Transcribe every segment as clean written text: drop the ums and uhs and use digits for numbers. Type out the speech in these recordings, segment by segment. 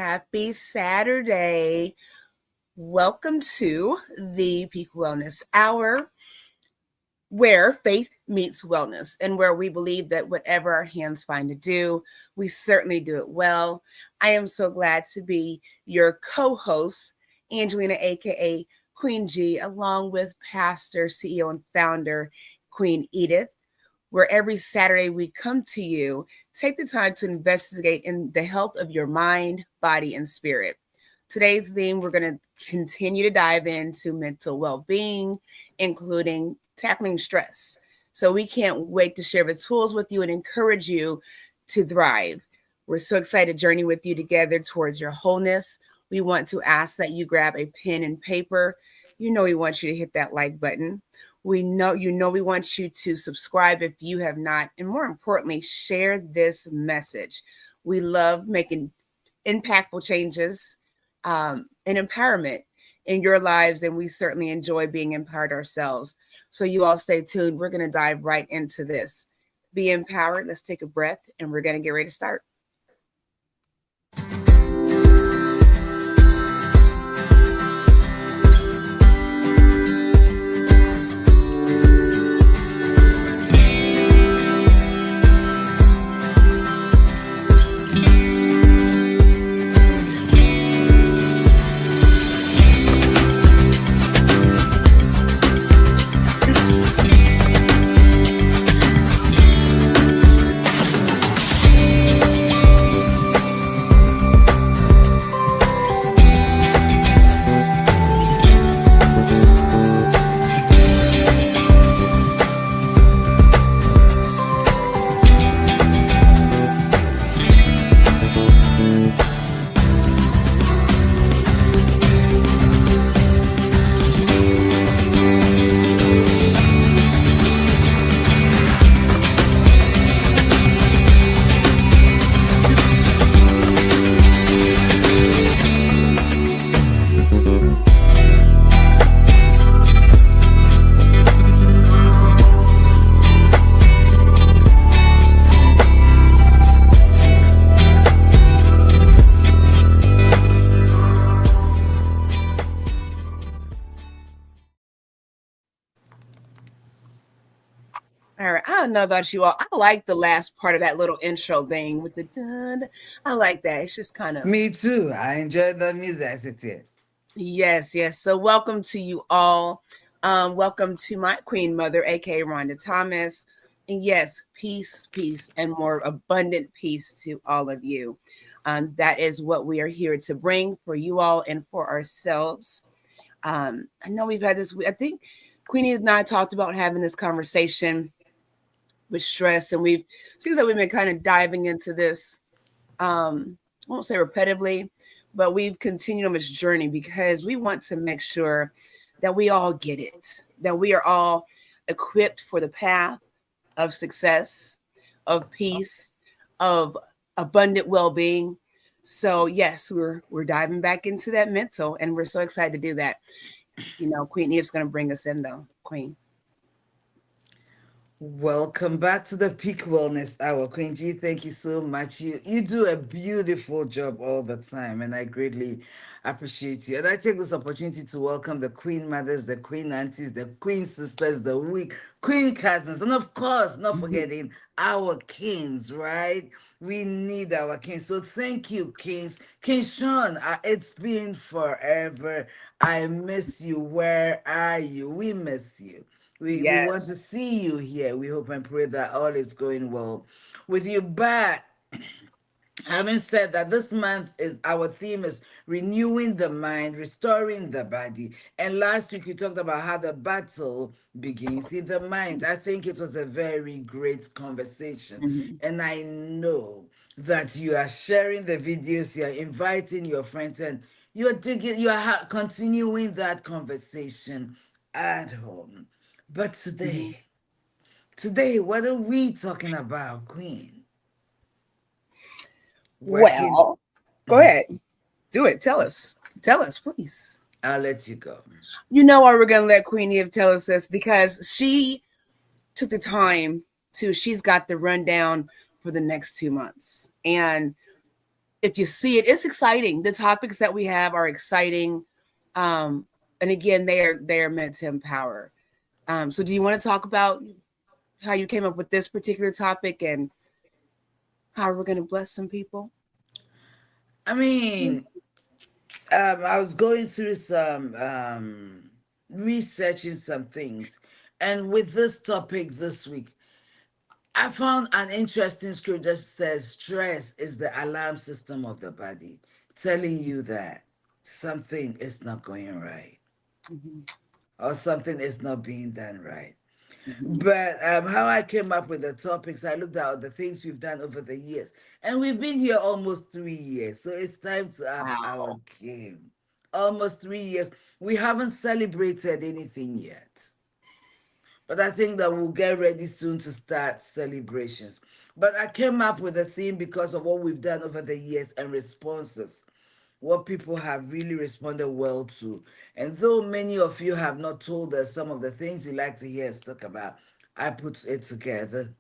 Happy Saturday. Welcome to the Peak Wellness Hour, where faith meets wellness and where we believe that whatever our hands find to do, we certainly do it well. I am so glad to be your co-host, Angelina, aka Queen G, along with Pastor, CEO, and founder, Queen Edith, where every Saturday we come to you, take the time to investigate in the health of your mind, body, and spirit. Today's theme, we're going to continue to dive into mental well-being, including tackling stress. So we can't wait to share the tools with you and encourage you to thrive. We're so excited to journey with you together towards your wholeness. We want to ask that you grab a pen and paper. We want you to hit that like button. We want you to subscribe if you have not, and more importantly, share this message. We love making impactful changes and empowerment in your lives, and we certainly enjoy being empowered ourselves. So you all stay tuned. We're going to dive right into this. Be empowered. Let's take a breath, and we're going to get ready to start. All right, I don't know about you all. I like the last part of that little intro thing with the dun. I like that. It's just kind of. Me too. I enjoy the music as it is. Yes. So welcome to you all. Welcome to my Queen Mother, aka Rhonda Thomas. And yes, peace, and more abundant peace to all of you. That is what we are here to bring for you all and for ourselves. I know we've had this. I think Queenie and I talked about having this conversation with stress, and seems like we've been kind of diving into this. I won't say repetitively, but we've continued on this journey because we want to make sure that we all get it, that we are all equipped for the path of success, of peace, of abundant well-being. So yes, we're diving back into that mental, and we're so excited to do that. Queen Eve's going to bring us in, though. Queen. Welcome back to the Peak Wellness Hour, Queen G. Thank you so much. You do a beautiful job all the time, and I greatly appreciate you. And I take this opportunity to welcome the Queen Mothers, the Queen Aunties, the Queen Sisters, the Queen Cousins, and of course, not forgetting our Kings, right? We need our Kings. So thank you, Kings. King Sean, it's been forever. I miss you. Where are you? We miss you. We want to see you here. We hope and pray that all is going well with you. But having said that, this month our theme is renewing the mind, restoring the body. And last week we talked about how the battle begins in the mind. I think it was a very great conversation. Mm-hmm. And I know that you are sharing the videos, you are inviting your friends, and you are continuing that conversation at home. But today, what are we talking about, Queen? Well, go ahead. Do it. Tell us, please. I'll let you go. You know why we're going to let Queen Eve tell us this? Because she took the time she's got the rundown for the next 2 months. And if you see it, it's exciting. The topics that we have are exciting. Um, and again, they are meant to empower. So do you want to talk about how you came up with this particular topic and how we're going to bless some people? I mean, I was going through some researching some things, and with this topic this week, I found an interesting script that says stress is the alarm system of the body, telling you that something is not going right Mhm, or something is not being done right. mhm. But how I came up with the topics, I looked at the things we've done over the years, and we've been here almost 3 years, so it's time to up our Wow. game. Almost 3 years. We haven't celebrated anything yet. But I think that we'll get ready soon to start celebrations. But I came up with a theme because of what we've done over the years and responses, what people have really responded well to. And though many of you have not told us some of the things you like to hear us talk about, I put it together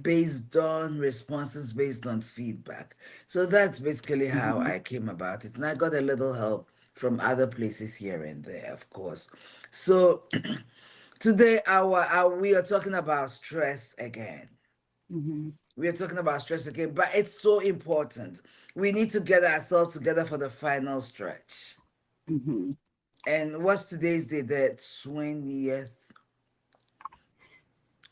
based on responses, based on feedback. So that's basically how Mhm, I came about it. And I got a little help from other places here and there, of course. So today, we are talking about stress again. mhm, We are talking about stress again, but it's so important. We need to get ourselves together for the final stretch. mhm, And what's today's date? The 20th.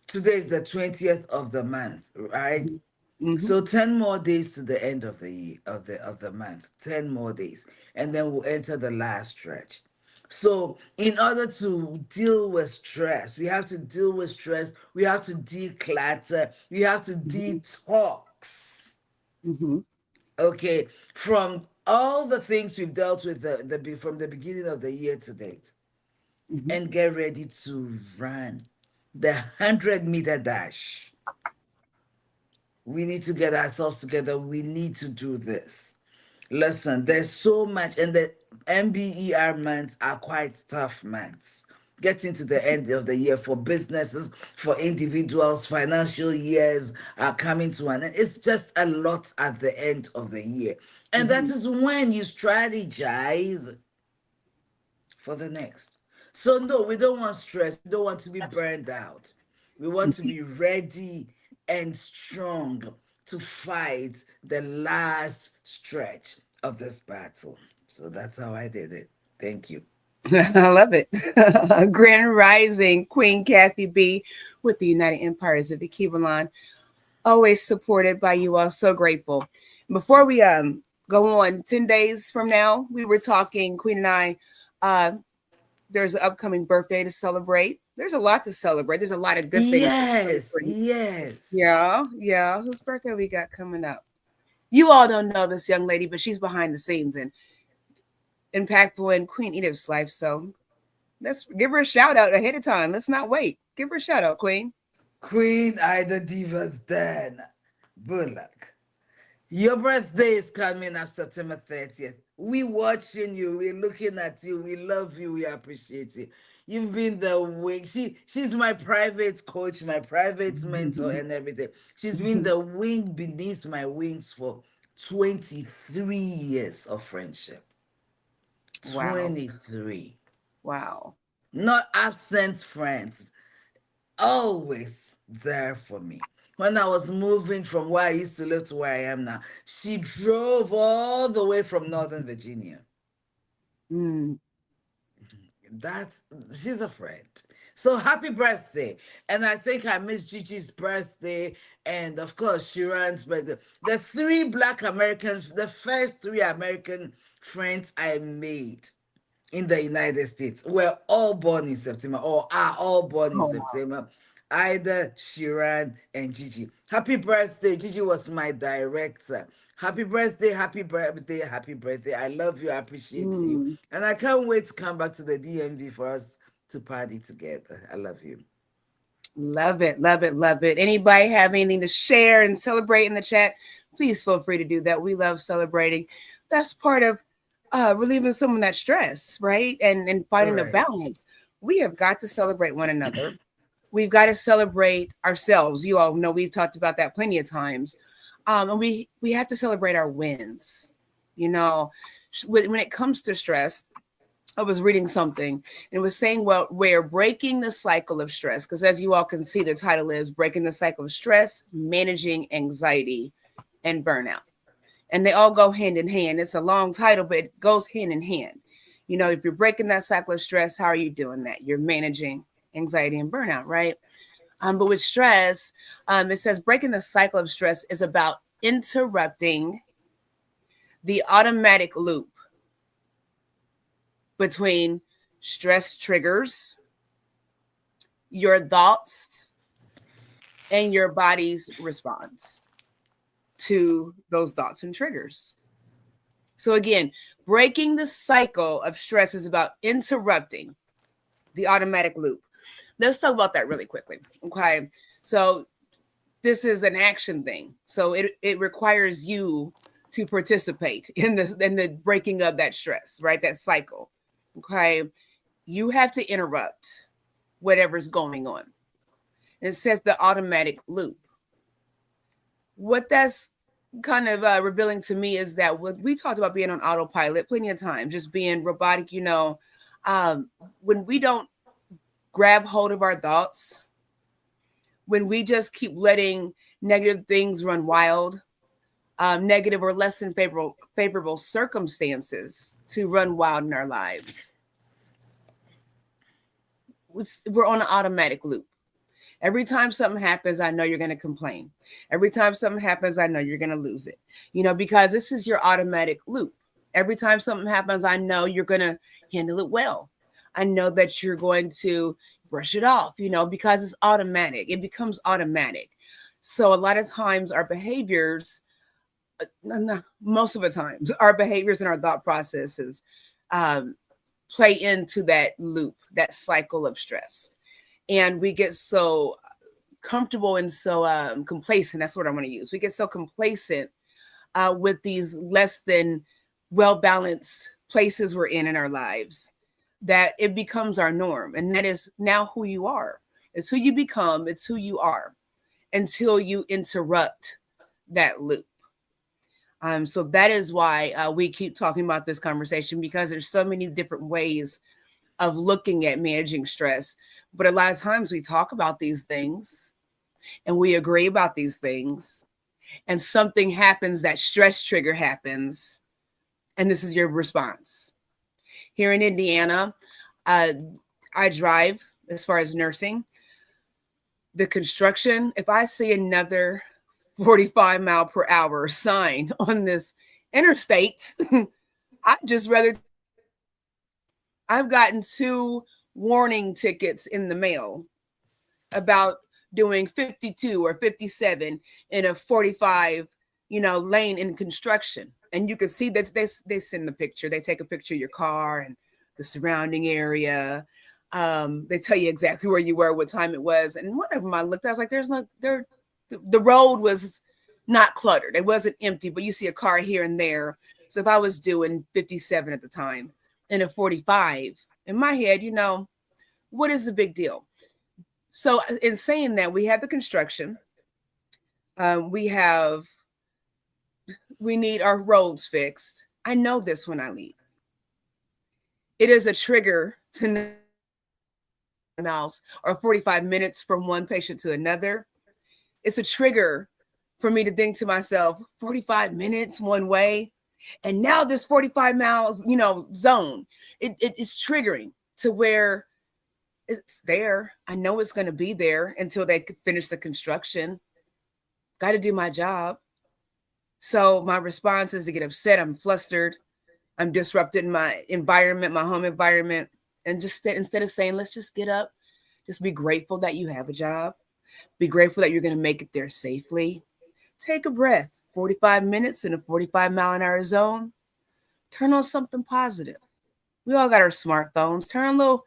Today is the 20th of the month, right? mhm, mhm, So 10 more days to the end of the year, of the month. 10 more days. And then we'll enter the last stretch. So in order to deal with stress, we have to deal with stress. We have to declutter. We have to mhm, detox. mhm, Okay, from all the things we've dealt with from the beginning of the year to date, mhm, and get ready to run the 100-meter dash. We need to get ourselves together. We need to do this. Listen, there's so much, and the MBER months are quite tough months. Getting to the end of the year for businesses, for individuals, financial years are coming to an end. It's just a lot at the end of the year. And that mhm. is when you strategize for the next. So, no, we don't want stress. We don't want to be burned out. We want to be ready and strong to fight the last stretch of this battle. So that's how I did it. Thank you. I love it. Grand Rising, Queen Kathy B with the United Empires of the Kivalon. Always supported by you all. So grateful. Before we go on, 10 days from now, we were talking, Queen and I, uh, there's an upcoming birthday to celebrate. There's a lot to celebrate. There's a lot of good things to Yes, celebrate. yes. Yeah, yeah. Whose birthday we got coming up? You all don't know this young lady, but she's behind the scenes and impactful in Queen Edith's life. So let's give her a shout out ahead of time. Let's not wait. Give her a shout out, Queen. Queen Ida Divas Dan Bullock. Your birthday is coming up September 30th. We watching you. We're looking at you. We love you. We appreciate you. You've been the wing. She's my private coach, my private mentor, and everything. She's been the wing beneath my wings for 23 years of friendship. Wow. 23. Wow. Not absent friends. Always there for me. When I was moving from where I used to live to where I am now, she drove all the way from Northern Virginia. Mm. That's she's a friend. So happy birthday. And I think I missed Gigi's birthday and of course Sharon's birthday. The three black Americans, the first three American friends I made in the United States were all born in September or are all born in Oh, wow. September. Ida, Shiran, and Gigi. Happy birthday. Gigi was my director. Happy birthday, happy birthday, happy birthday. I love you, I appreciate you. Mm. And I can't wait to come back to the DMV for us to party together. I love you. Love it. Love it. Love it. Anybody have anything to share and celebrate in the chat? Please feel free to do that. We love celebrating. That's part of relieving some of that stress, right? And finding a Right. balance. We have got to celebrate one another. We've got to celebrate ourselves. You all know we've talked about that plenty of times. And we have to celebrate our wins. You know, when it comes to stress, I was reading something and it was saying, well, we're breaking the cycle of stress. Because as you all can see, the title is Breaking the Cycle of Stress, Managing Anxiety and Burnout. And they all go hand in hand. It's a long title, but it goes hand in hand. You know, if you're breaking that cycle of stress, how are you doing that? You're managing anxiety and burnout, right? But with stress, it says breaking the cycle of stress is about interrupting the automatic loop between stress triggers, your thoughts, and your body's response to those thoughts and triggers. So, again, breaking the cycle of stress is about interrupting the automatic loop. Let's talk about that really quickly. Okay. So, this is an action thing. So, it requires you to participate in the breaking of that stress, right? That cycle. Okay. You have to interrupt whatever's going on. It says the automatic loop. What that's kind of revealing to me is that what we talked about being on autopilot plenty of times, just being robotic, when we don't grab hold of our thoughts, when we just keep letting negative things run wild, negative or less than favorable circumstances to run wild in our lives, we're on an automatic loop. Every time something happens, I know you're going to complain. Every time something happens, I know you're going to lose it, because this is your automatic loop. Every time something happens, I know you're going to handle it well. I know that you're going to brush it off, because it's automatic. It becomes automatic. So a lot of times our behaviors, most of the times, our behaviors and our thought processes play into that loop, that cycle of stress. And we get so comfortable and so complacent. That's what I want to use. We get so complacent with these less than well-balanced places we're in our lives that it becomes our norm. And that is now who you are. It's who you become. It's who you are until you interrupt that loop. So that is why we keep talking about this conversation, because there's so many different ways of looking at managing stress. But a lot of times we talk about these things and we agree about these things, and something happens, that stress trigger happens, and this is your response. Here in Indiana, I drive as far as nursing. The construction, if I see another 45 mile per hour sign on this interstate, I'd just rather. I've gotten 2 warning tickets in the mail about doing 52 or 57 in a 45, lane in construction. And you can see that they send the picture. They take a picture of your car and the surrounding area. They tell you exactly where you were, what time it was. And one of them I looked at, I was like, the road was not cluttered. It wasn't empty, but you see a car here and there. So if I was doing 57 at the time in a 45, in my head, what is the big deal? So in saying that, we have the construction. We need our roads fixed. I know this when I leave. It is a trigger to miles or 45 minutes from one patient to another. It's a trigger for me to think to myself, 45 minutes one way. And now this 45 miles, zone, it's triggering to where it's there. I know it's going to be there until they finish the construction. Got to do my job. So my response is to get upset. I'm flustered. I'm disrupted in my environment, my home environment. And just instead of saying, let's just get up, just be grateful that you have a job. Be grateful that you're going to make it there safely. Take a breath. 45 minutes in a 45 mile an hour zone. Turn on something positive. We all got our smartphones. Turn on a little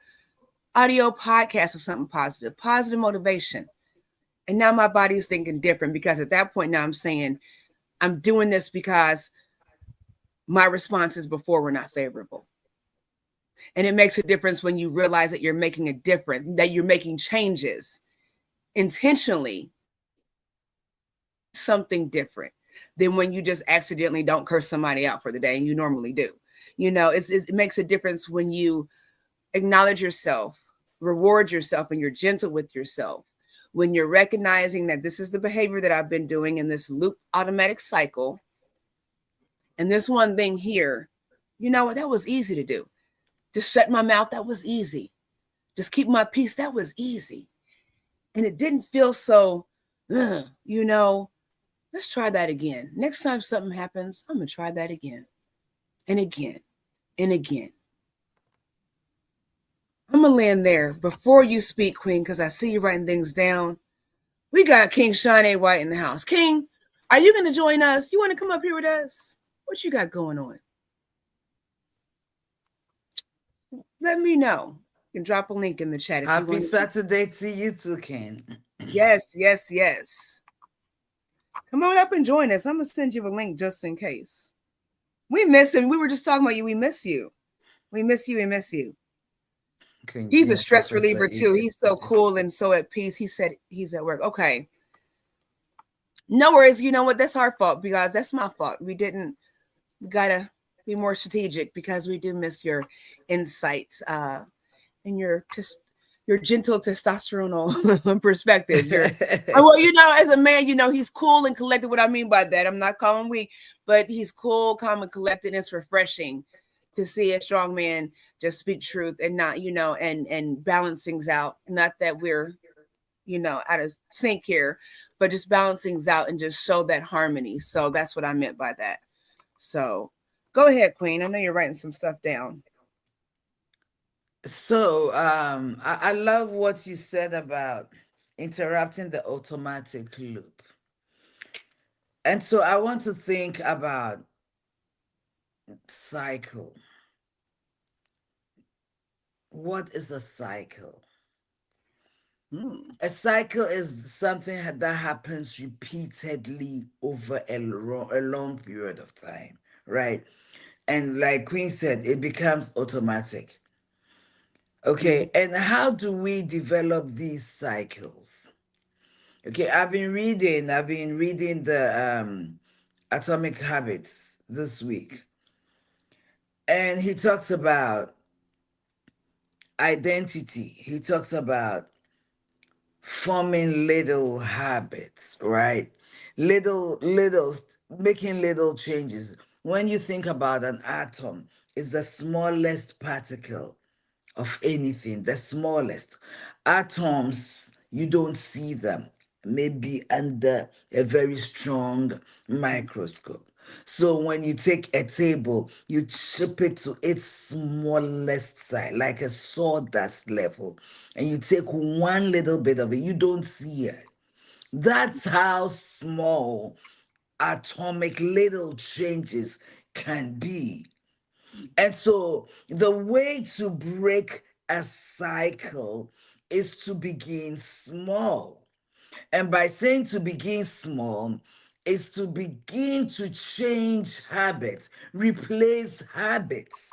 audio podcast of something positive motivation. And now my body's thinking different, because at that point now I'm saying, I'm doing this because my responses before were not favorable. And it makes a difference when you realize that you're making a difference, that you're making changes intentionally, something different. than when you just accidentally don't curse somebody out for the day and you normally do. It makes a difference when you acknowledge yourself, reward yourself, and you're gentle with yourself. When you're recognizing that this is the behavior that I've been doing in this loop automatic cycle, and this one thing here, you know what, that was easy to do. Just shut my mouth, that was easy. Just keep my peace, that was easy. And it didn't feel so, you know, let's try that again. Next time something happens, I'm going to try that again and again and again. I'm going to land there before you speak, Queen, because I see you writing things down. We got King Shanae White in the house. King, are you going to join us? You want to come up here with us? What you got going on? Let me know. You can drop a link in the chat if you Happy want. Saturday to you too, Ken. Yes, yes, yes. Come on up and join us. I'm going to send you a link just in case. We miss him. We were just talking about you. We miss you. We miss you. We miss you. He's a stress reliever too. He's so cool and so at peace. He said he's at work. Okay. No worries. You know what? That's our fault because that's my fault. We gotta be more strategic because we do miss your insights and your gentle testosterone perspective. Well, as a man, he's cool and collected. What I mean by that, I'm not calling weak, but he's cool, calm, and collected. And it's refreshing to see a strong man just speak truth and not, and balance things out. Not that we're, out of sync here, but just balance things out and just show that harmony. So that's what I meant by that. So go ahead, Queen. I know you're writing some stuff down. So I love what you said about interrupting the automatic loop. And so I want to think about cycle. What is a cycle? A cycle is something that happens repeatedly over a long period of time, right? And like Queen said, it becomes automatic. Okay, and how do we develop these cycles? Okay, I've been reading the Atomic Habits this week. And he talks about identity. He talks about forming little habits, right? Little, making little changes. When you think about an atom, it's the smallest particle of anything, the smallest. Atoms, you don't see them, maybe under a very strong microscope. So when you take a table, you chip it to its smallest size, like a sawdust level, and you take one little bit of it, you don't see it. That's how small atomic little changes can be. And so the way to break a cycle is to begin small. And by saying to begin small, is to begin to change habits, replace habits.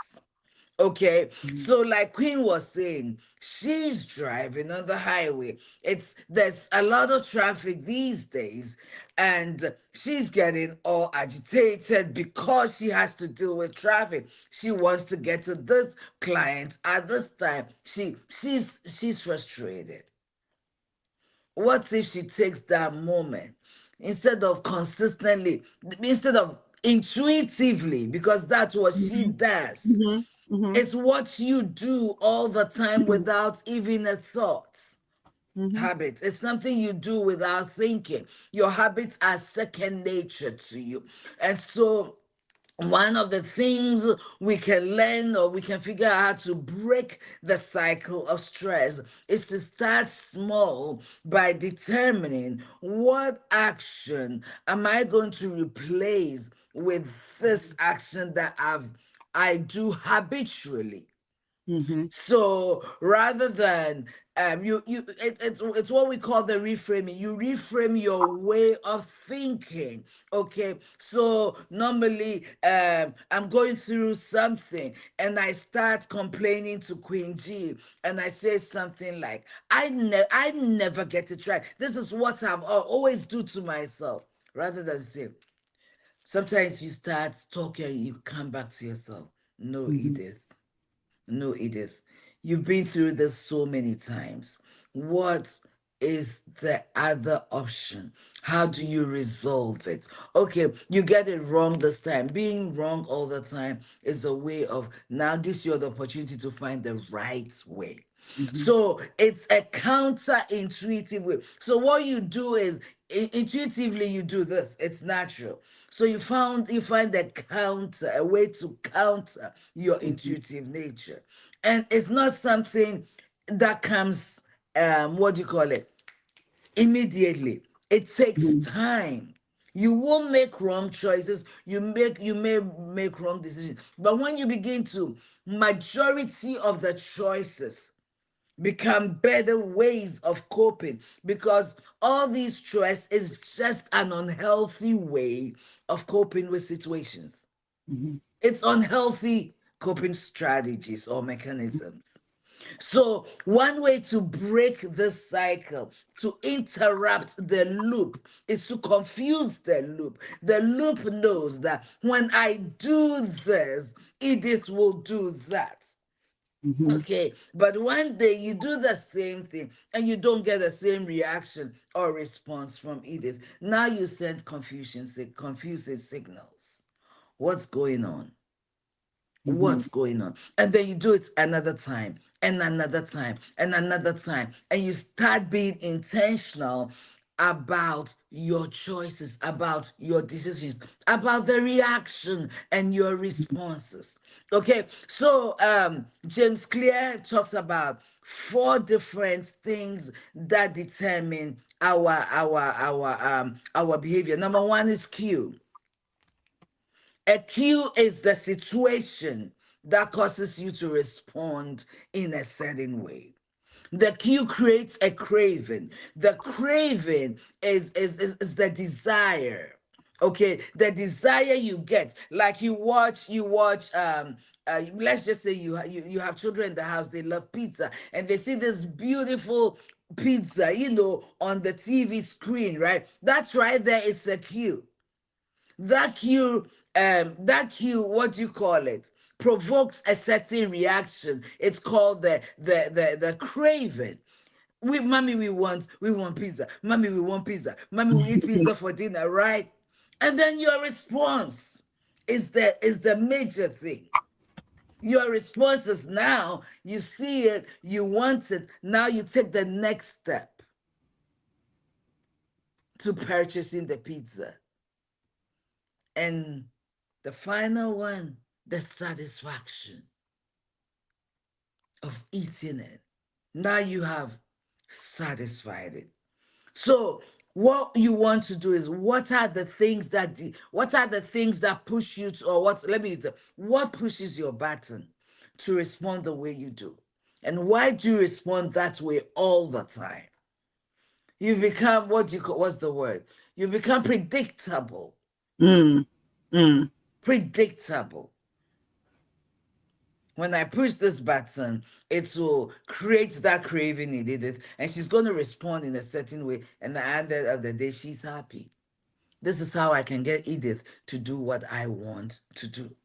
Okay, so like Queen was saying, she's driving on the highway. There's a lot of traffic these days, and she's getting all agitated because she has to deal with traffic. She wants to get to this client at this time. She's frustrated. What if she takes that moment instead of consistently, instead of intuitively, because that's what she does. It's what you do all the time without even a thought. Habits. It's something you do without thinking. Your habits are second nature to you. And so one of the things we can learn or we can figure out how to break the cycle of stress is to start small by determining what action am I going to replace with this action that I do habitually. So rather than it's what we call the reframing. You reframe your way of thinking. Okay, so normally I'm going through something and I start complaining to Queen G and I say something like, I never get it right. This is what I've always do to myself. Rather than say, Sometimes you start talking, you come back to yourself. No, Mhm. Edith. No, Edith. You've been through this so many times. What is the other option? How do you resolve it? Okay, you get it wrong this time. Being wrong all the time is a way of now gives you the opportunity to find the right way. Mhm. So it's a counterintuitive way. So what you do is intuitively you do this. It's natural. So you find a counter, a way to counter your Mhm. intuitive nature, and it's not something that comes what do you call it immediately. It takes Mhm. time. You will make wrong choices. You may make wrong decisions, but when you begin to majority of the choices become better ways of coping, because all these stress is just an unhealthy way of coping with situations. Mhm. It's unhealthy coping strategies or mechanisms. So, one way to break this cycle, to interrupt the loop, is to confuse the loop. The loop knows that when I do this, Edith will do that. Mhm. Okay, but one day you do the same thing and you don't get the same reaction or response from Edith. Now you send confusing signals. What's going on? Mhm. What's going on? And then you do it another time and another time and another time, and you start being intentional about your choices, about your decisions, about the reaction and your responses. Okay, so James Clear talks about four different things that determine our behavior. Number one is cue. A cue is the situation that causes you to respond in a certain way. The cue creates a craving. The craving is the desire. Okay, the desire you get, like let's just say you have children in the house, they love pizza, and they see this beautiful pizza, on the TV screen, right? That's right there is a cue. That cue, what do you call it, provokes a certain reaction. It's called the craving. We want pizza. Mommy, we want pizza. Mommy, we eat pizza for dinner, right? And then your response is the major thing. Your response is now you see it, you want it, now you take the next step to purchasing the pizza. And the final one, the satisfaction of eating it. Now you have satisfied it. So what you want to do is what are the things that push you to, or what let me use what pushes your button to respond the way you do? And why do you respond that way all the time? You've become what's the word? You become predictable. Mm. Mm. Predictable. When I push this button, it will create that craving in Edith, and she's going to respond in a certain way. And at the end of the day, she's happy. This is how I can get Edith to do what I want to do.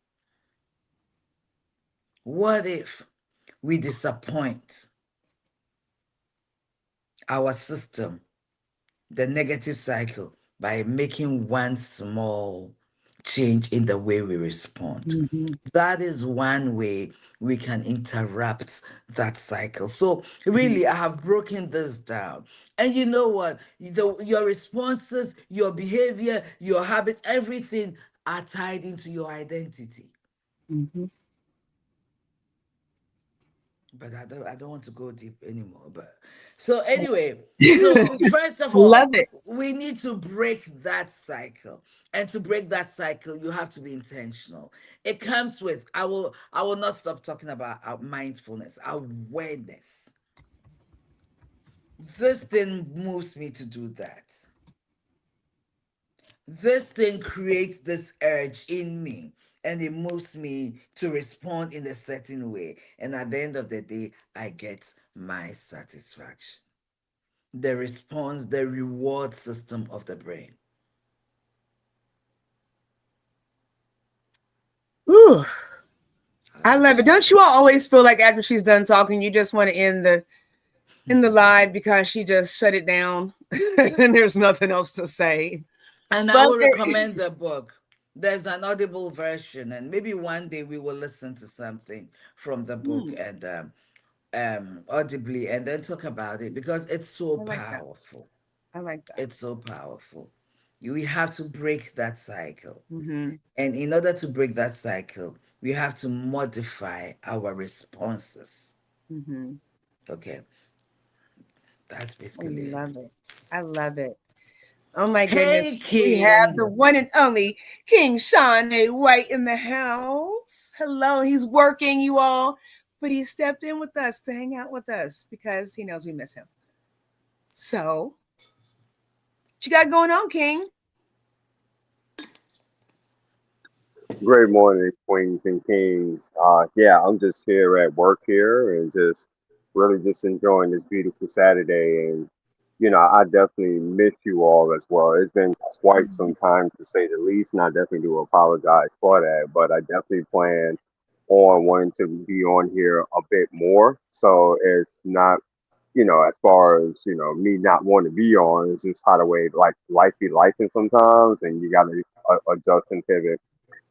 What if we disappoint our system, the negative cycle, by making one small change in the way we respond? Mhm. That is one way we can interrupt that cycle. So, Mhm. really, I have broken this down. And you know what? Your responses, your behavior, your habits, everything are tied into your identity. Mhm. But I don't want to go deep anymore. But so anyway, so first of Love all, it. we need to break that cycle. And to break that cycle, you have to be intentional. It comes with I will not stop talking about mindfulness, awareness. This thing moves me to do that. This thing creates this urge in me, and it moves me to respond in a certain way. And at the end of the day, I get my satisfaction. The response, the reward system of the brain. Whew. I I love love it. it. Don't you all always feel like after she's done talking, you just want to end the live because she just shut it down and there's nothing else to say. And I But will recommend the book. There's an audible version, and maybe one day we will listen to something from the book and audibly, and then talk about it because it's so I like that. powerful. I like that. It's so powerful. We have to break that cycle. Mm-hmm. And in order to break that cycle, we have to modify our responses. Mm-hmm. Okay, that's I basically it. love it. I love it. Oh my Hey, goodness. We have the King. one and only King Sean A. White in the house. Hello. He's working, you all, but he stepped in with us to hang out with us because he knows we miss him. So, what you got going on, King? Great morning, queens and kings. Yeah, I'm just here at work here and just really just enjoying this beautiful Saturday. And, I definitely miss you all as well. It's been quite some time to say the least, and I definitely do apologize for that. But I definitely plan on wanting to be on here a bit more. So it's not, as far as, me not wanting to be on, it's just how the way like life be life sometimes, and you got to adjust and pivot.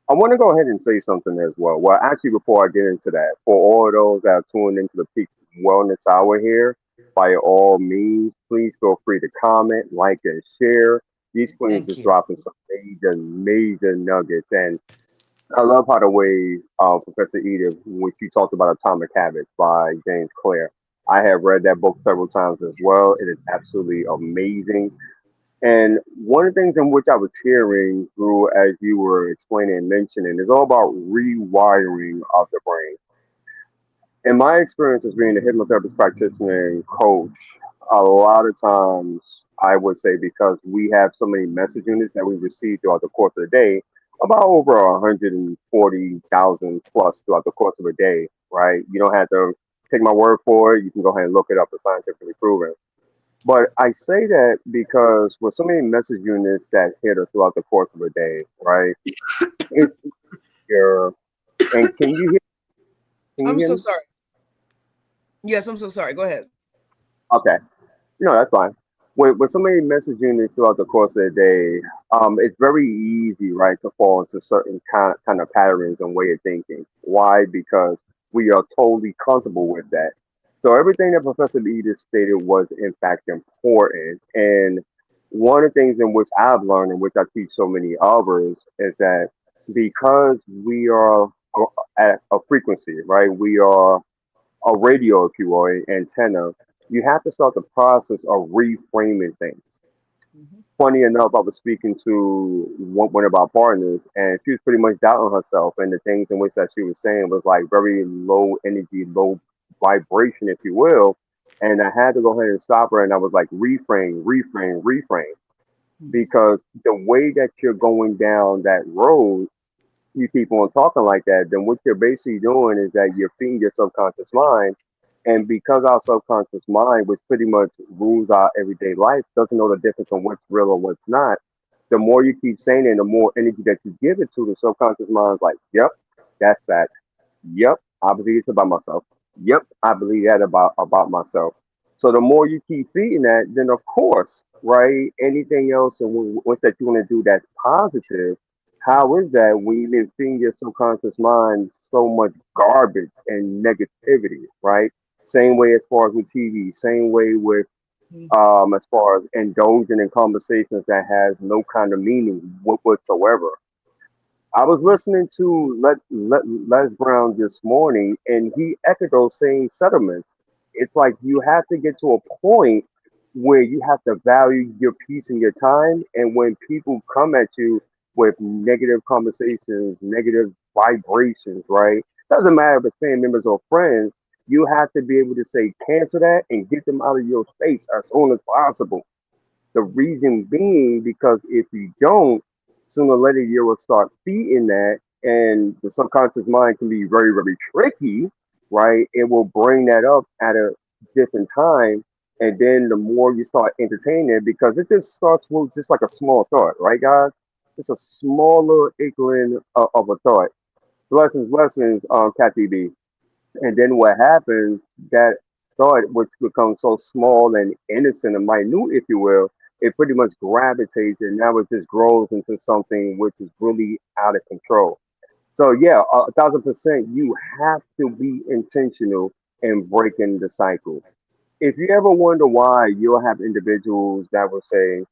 I want to go ahead and say something as well. Well, actually, before I get into that, for all of those that are tuned into the Peak Wellness Hour here, by all means, please feel free to comment, like, and share. These queens Thank is you. dropping some major, major nuggets. And I love how the way Professor Edith, which you talked about Atomic Habits by James Clear. I have read that book several times as well. It is absolutely amazing. And one of the things in which I was hearing through as you were explaining and mentioning is all about rewiring of the brain. In my experience as being a hypnotherapist practitioner and coach, a lot of times I would say because we have so many message units that we receive throughout the course of the day, about over 140,000 plus throughout the course of a day, right? You don't have to take my word for it. You can go ahead and look it up. It's scientifically proven. But I say that because with so many message units that hit us throughout the course of a day, right? It's your and can you hear? Can you I'm hear so me? sorry. Yes, I'm so sorry. Go ahead. Okay, no, that's fine. With so many message units throughout the course of the day, it's very easy, right, to fall into certain kind of patterns and way of thinking. Why? Because we are totally comfortable with that. So everything that Professor Edith stated was in fact important. And one of the things in which I've learned, and which I teach so many others, is that because we are at a frequency, right? We are a radio, if you will, an antenna, you have to start the process of reframing things. Mhm. Funny enough, I was speaking to one of our partners, and she was pretty much doubting herself, and the things in which that she was saying was like very low energy, low vibration, if you will. And I had to go ahead and stop her, and I was like, reframe, reframe, reframe, because the way that you're going down that road, you keep on talking like that, then what you're basically doing is that you're feeding your subconscious mind. And because our subconscious mind, which pretty much rules our everyday life, doesn't know the difference on what's real or what's not, the more you keep saying it, and the more energy that you give it to, the subconscious mind's like, yep, that's that. Yep, I believe it's about myself. Yep, I believe that about myself. So the more you keep feeding that, then of course, right? Anything else and what's that you want to do that's positive? How is that when you've been feeding your subconscious mind so much garbage and negativity, right? Same way as far as with TV, same way with as far as indulging in conversations that has no kind of meaning whatsoever. I was listening to Les Brown this morning, and he echoed those same sentiments. It's like you have to get to a point where you have to value your peace and your time. And when people come at you with negative conversations, negative vibrations, right? Doesn't matter if it's family members or friends, you have to be able to say cancel that and get them out of your space as soon as possible. The reason being because if you don't, sooner or later you will start feeding that, and the subconscious mind can be very, very tricky, right? It will bring that up at a different time, and then the more you start entertaining it, because it just starts with just like a small thought, right, guys? It's a small little inkling of a thought. Blessings, blessings, Kathy B. And then what happens, that thought, which becomes so small and innocent and minute, if you will, it pretty much gravitates and now it just grows into something which is really out of control. So yeah, 1,000%, you have to be intentional in breaking the cycle. If you ever wonder why, you'll have individuals that will say,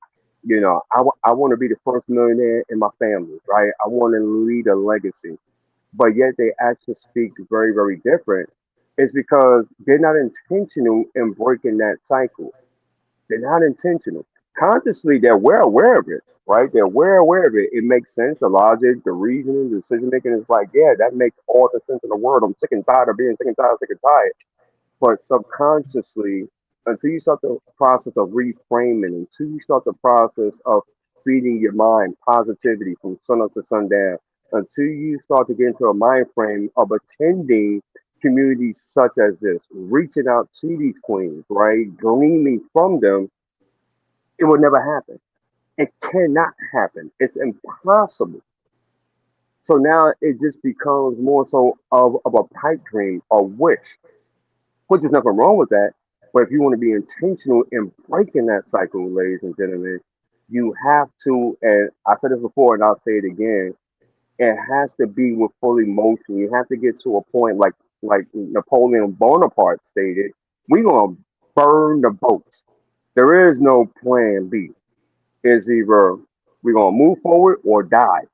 I want to be the first millionaire in my family, right? I want to leave a legacy, but yet they actually speak very, very different. It's because they're not intentional in breaking that cycle. They're not intentional. Consciously, they're well aware of it, right? They're well aware of it. It makes sense. The logic, the reasoning, the decision making is like, yeah, that makes all the sense in the world. I'm sick and tired of being sick and tired, sick and tired. But subconsciously, until you start the process of reframing, until you start the process of feeding your mind positivity from sun up to sundown, until you start to get into a mind frame of attending communities such as this, reaching out to these queens, right, gleaming from them, it will never happen. It cannot happen. It's impossible. So now it just becomes more so of a pipe dream, a wish, which is nothing wrong with that. But if you want to be intentional in breaking that cycle, ladies and gentlemen, you have to, and I said this before and I'll say it again, it has to be with full emotion. You have to get to a point like Napoleon Bonaparte stated, we're gonna burn the boats. There is no plan B. It's either we're gonna move forward or die.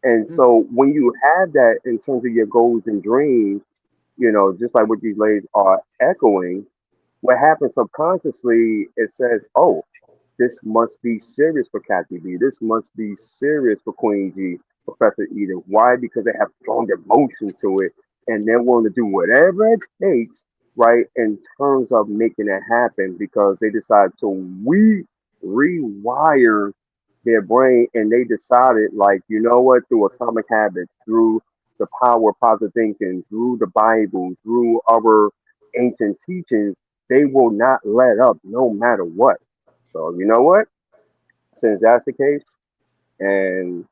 And Mm. so when you have that in terms of your goals and dreams, just like what these ladies are echoing, what happens subconsciously, it says, oh, this must be serious for Kathy B. This must be serious for Queen G, Professor Edith. Why? Because they have strong emotion to it and they're willing to do whatever it takes, right, in terms of making it happen because they decide to rewire their brain and they decided, like, you know what, through atomic habits, through the power of positive thinking, through the Bible, through our ancient teachings, they will not let up no matter what. So you know what? Since that's the case, and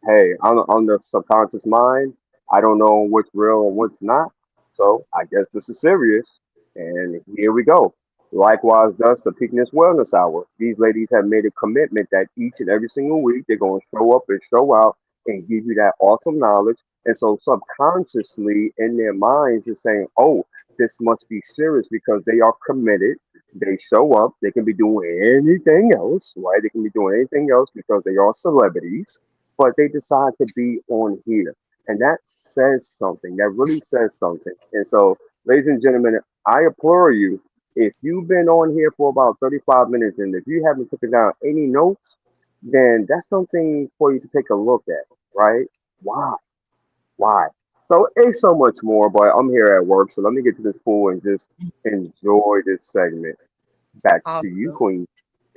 hey, on the subconscious mind, I don't know what's real and what's not. So I guess this is serious. And here we go. Likewise, does the Peakness Wellness Hour. These ladies have made a commitment that each and every single week they're going to show up and show out and give you that awesome knowledge. And so subconsciously in their minds is saying, oh, this must be serious because they are committed. They show up. They can be doing anything else, right? They can be doing anything else because they are celebrities, but they decide to be on here. And that says something. That really says something. And so, ladies and gentlemen, I implore you, if you've been on here for about 35 minutes and if you haven't taken down any notes, then that's something for you to take a look at, right? Why? Why? So it's so much more, but I'm here at work, so let me get to this pool and just enjoy this segment. Back to you, Awesome. Queen.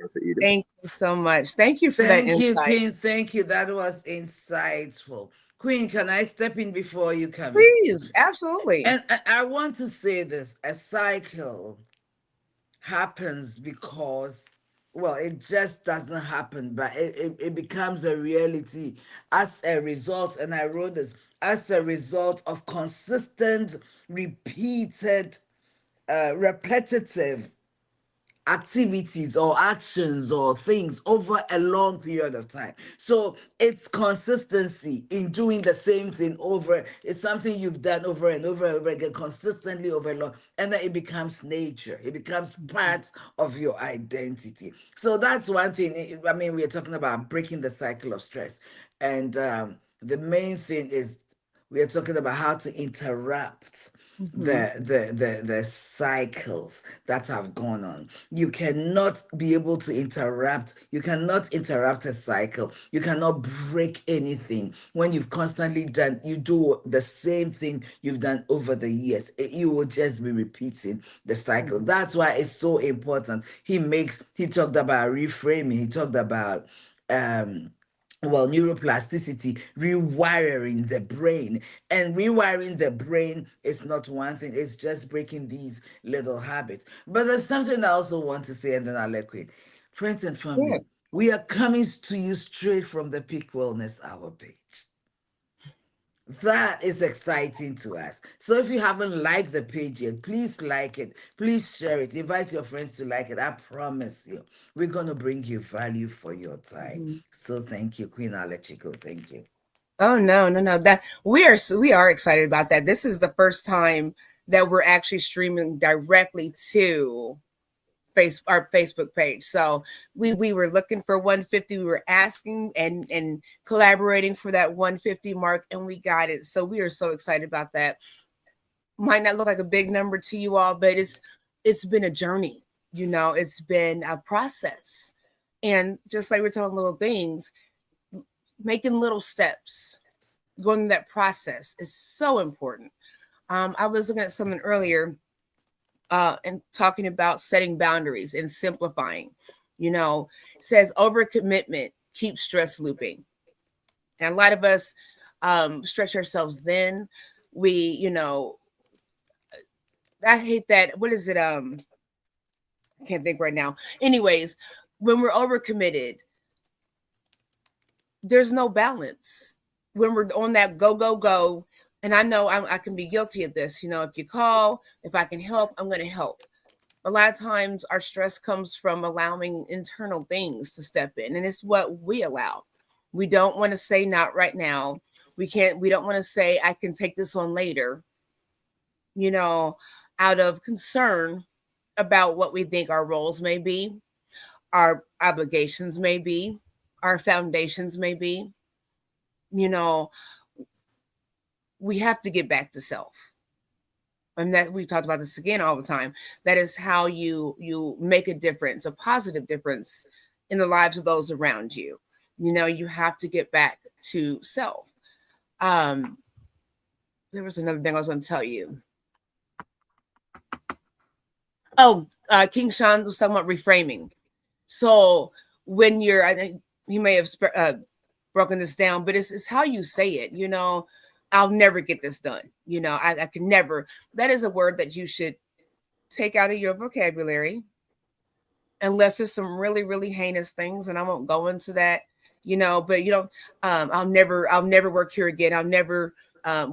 Mr. Edith. Thank you so much. Thank you for that Thank you, insight. Queen. Thank you. That was insightful. Queen, can I step in before you come in? Please, absolutely. And I want to say this, a cycle happens because, well, it just doesn't happen, but it becomes a reality as a result, and I wrote this, as a result of consistent, repeated, repetitive activities or actions or things over a long period of time. So it's consistency in doing the same thing over. It's something you've done over and over and over again, consistently over a long, and then it becomes nature. It becomes part of your identity. So that's one thing. I mean, we're talking about breaking the cycle of stress, and the main thing is we are talking about how to interrupt Mhm. the cycles that have gone on. You cannot be able to interrupt, you cannot interrupt a cycle, you cannot break anything when you've constantly done, you do the same thing you've done over the years. You will just be repeating the cycles. Mhm. That's why it's so important. He talked about reframing, he talked about um well, neuroplasticity, rewiring the brain. And rewiring the brain is not one thing, it's just breaking these little habits. But there's something I also want to say, and then I'll let quit. Friends and Yeah. family, we are coming to you straight from the Peak Wellness Hour page. That is exciting to us. So if you haven't liked the page yet, please like it. Please share it. Invite your friends to like it. I promise you, we're going to bring you value for your time. Mhm. So thank you, Queen. I'll let you go. Thank you. Oh no, no, no. That we are excited about that. This is the first time that we're actually streaming directly to our Facebook page. So we were looking for 150. We were asking and collaborating for that 150 mark, and we got it. So we are so excited about that. Might not look like a big number to you all, but it's been a journey. It's been a process, and just like we're talking little things, making little steps, going through that process is so important. I was looking at something earlier and talking about setting boundaries and simplifying. Says overcommitment keeps stress looping, and a lot of us stretch ourselves. Then we, I hate that. What is it? I can't think right now. Anyways, when we're overcommitted, there's no balance. When we're on that go go go, and I know I can be guilty of this. If you call, if I can help, I'm going to help. A lot of times our stress comes from allowing internal things to step in, and it's what we allow. We don't want to say not right now. We don't want to say I can take this on later, you know, out of concern about what we think our roles may be, our obligations may be, our foundations may be. You know, we have to get back to self. And that we talked about this again all the time. That is how you make a difference, a positive difference in the lives of those around you. You have to get back to self. Um, there was another thing I was going to tell you. Oh, King Sean was talking about reframing. So when I think he may have broken this down, but it's how you say it. I'll never get this done. I can never. That is a word that you should take out of your vocabulary, unless it's some really, really heinous things, and I won't go into that. But you don't. I'll never work here again. I'll never,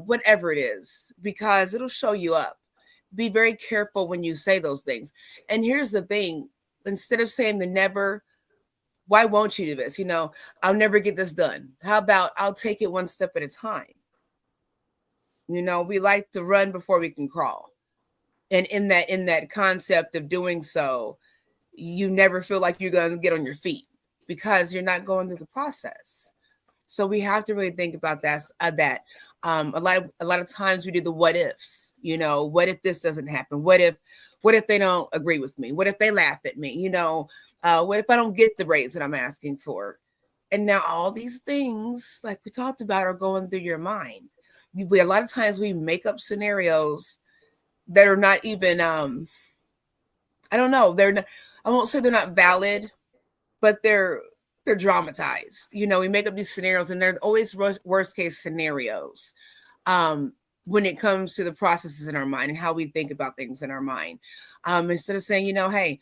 whatever it is, because it'll show you up. Be very careful when you say those things. And here's the thing: instead of saying the never, why won't you do this? I'll never get this done. How about I'll take it one step at a time? We like to run before we can crawl. And in that concept of doing so, you never feel like you're going to get on your feet because you're not going through the process. So we have to really think about that. A lot of times we do the what ifs. What if this doesn't happen? What if they don't agree with me? What if they laugh at me? What if I don't get the raise that I'm asking for? And now all these things, like we talked about, are going through your mind. A lot of times we make up scenarios that are not even I don't know, they're not, I won't say they're not valid, but they're dramatized. We make up these scenarios, and they're always worst case scenarios when it comes to the processes in our mind and how we think about things in our mind. Instead of saying, hey,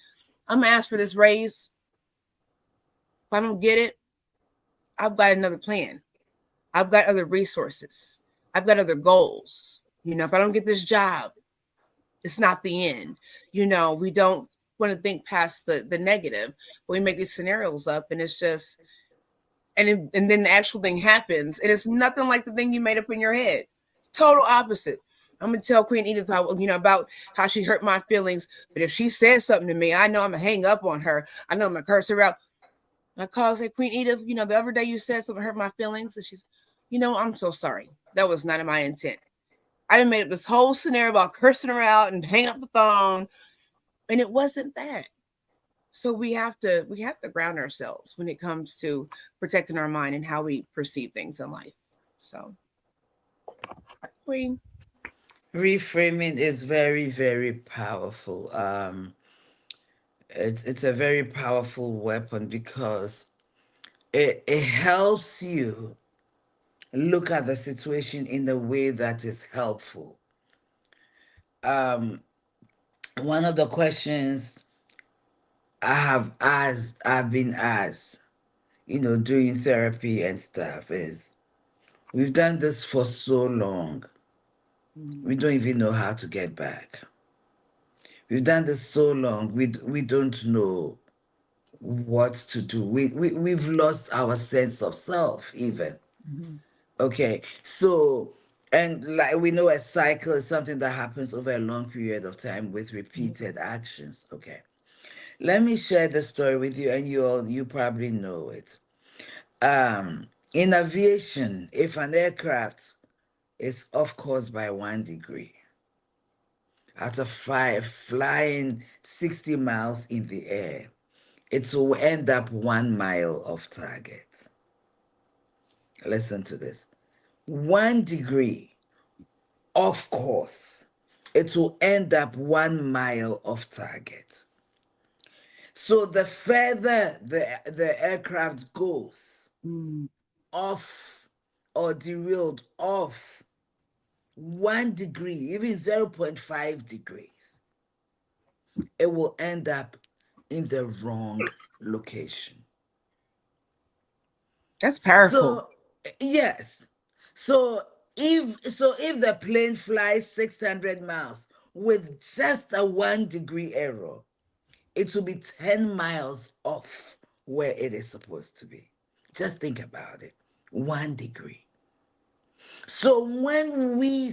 I'm gonna ask for this raise. If I don't get it, I've got another plan. I've got other resources. I've got other goals. If I don't get this job, it's not the end. We don't want to think past the negative. We make these scenarios up, and it's just, and then the actual thing happens, and it's nothing like the thing you made up in your head. Total opposite. I'm gonna tell Queen Edith about how she hurt my feelings. But if she says something to me, I know I'm gonna hang up on her. I know I'm gonna curse her out. And I call and say, Queen Edith, the other day you said something hurt my feelings, and she's, I'm so sorry. That was not in my intent. I done made up this whole scenario about cursing her out and hang up the phone, and it wasn't that. So we have to ground ourselves when it comes to protecting our mind and how we perceive things in life. So, Queen. Reframing is very, very powerful. It's a very powerful weapon because it helps you look at the situation in a way that is helpful. Um, One of the questions I've been asked, doing therapy and stuff is, We've done this for so long. Mm. We don't even know how to get back. We've done this so long. We don't know what to do. We've lost our sense of self, even. Mhm. Okay. So, and like we know, a cycle is something that happens over a long period of time with repeated actions. Okay. Let me share the story with you, and you probably know it. In aviation, if an aircraft is off course by 1 degree, after flying 60 miles in the air, it will end up 1 mile off target. Listen to this. 1 degree off course, it will end up 1 mile off target. So the further the aircraft goes Mm. off or derailed off 1 degree, even 0.5 degrees, it will end up in the wrong location. That's powerful. So yes. So if the plane flies 600 miles with just a 1 degree error, it will be 10 miles off where it is supposed to be. Just think about it. 1 degree. So when we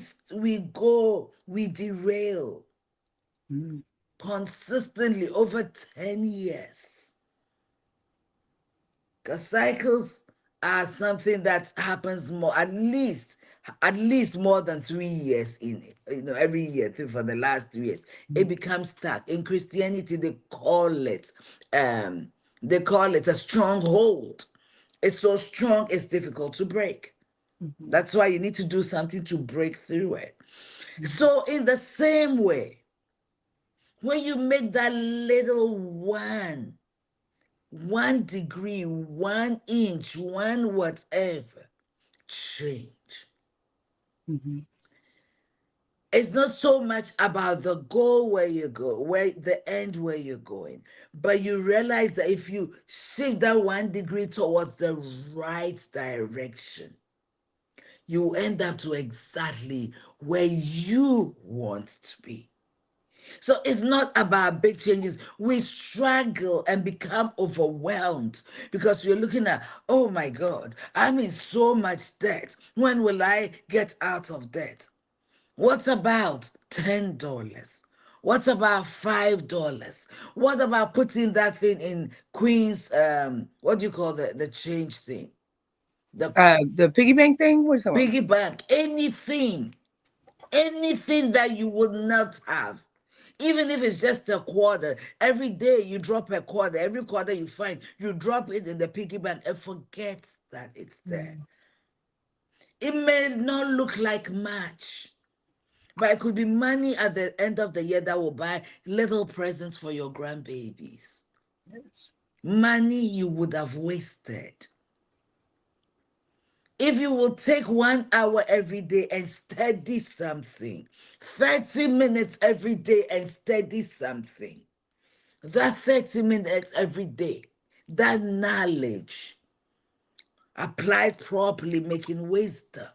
derail Mm. consistently over 10 years. Because cycles are something that happens more, at least more than 3 years in it. Every year for the last 3 years, it becomes stuck. In Christianity, they call it a stronghold. It's so strong, it's difficult to break. Mhm. That's why you need to do something to break through it. Mhm. So, in the same way, when you make that little 1 degree, 1 inch, one whatever change, Mhm. it's not so much about the goal where you go, where the end where you're going, but you realize that if you shift that 1 degree towards the right direction, you end up to exactly where you want to be. So it's not about big changes. We struggle and become overwhelmed because we're looking at, oh my God, I'm in so much debt. When will I get out of debt? What about $10? What about $5? What about putting that thing in Queen's, what do you call the change thing? The The piggy bank thing? What are you talking piggy bank, anything that you would not have, even if it's just a quarter. Every day you drop a quarter, every quarter you find, you drop it in the piggy bank and forget that it's there. about? It may not look like much, but it could be money at the end of the year that will buy little presents for your grandbabies. Yes. Money you would have wasted. If you will take 1 hour every day and study something, 30 minutes every day and study something, that 30 minutes every day, that knowledge applied properly, making wisdom,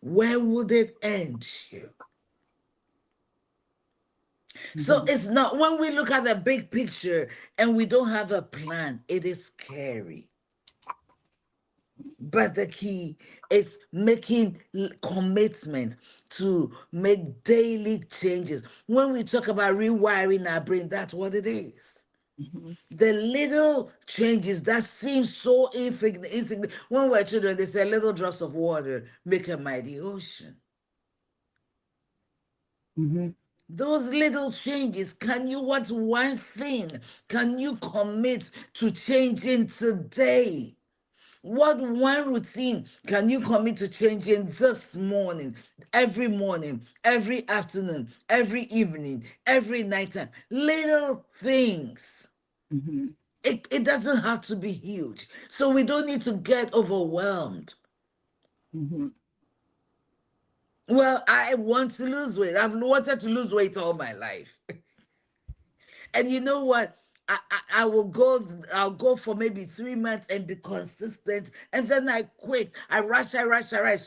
where would it end you? So Mhm. it's not, when we look at the big picture and we don't have a plan, it is scary. But the key is making commitment to make daily changes. When we talk about rewiring our brain, that's what it is. Mhm. The little changes that seem so insignificant. When we're children, they say little drops of water make a mighty ocean. Mhm. Those little changes, what's one thing can you commit to changing today? What one routine can you commit to changing this morning, every afternoon, every evening, every nighttime? Little things. Mhm. It doesn't have to be huge. So we don't need to get overwhelmed. Mhm. Well, I want to lose weight. I've wanted to lose weight all my life. And you know what? I'll go for maybe 3 months and be consistent, and then I quit. I rush.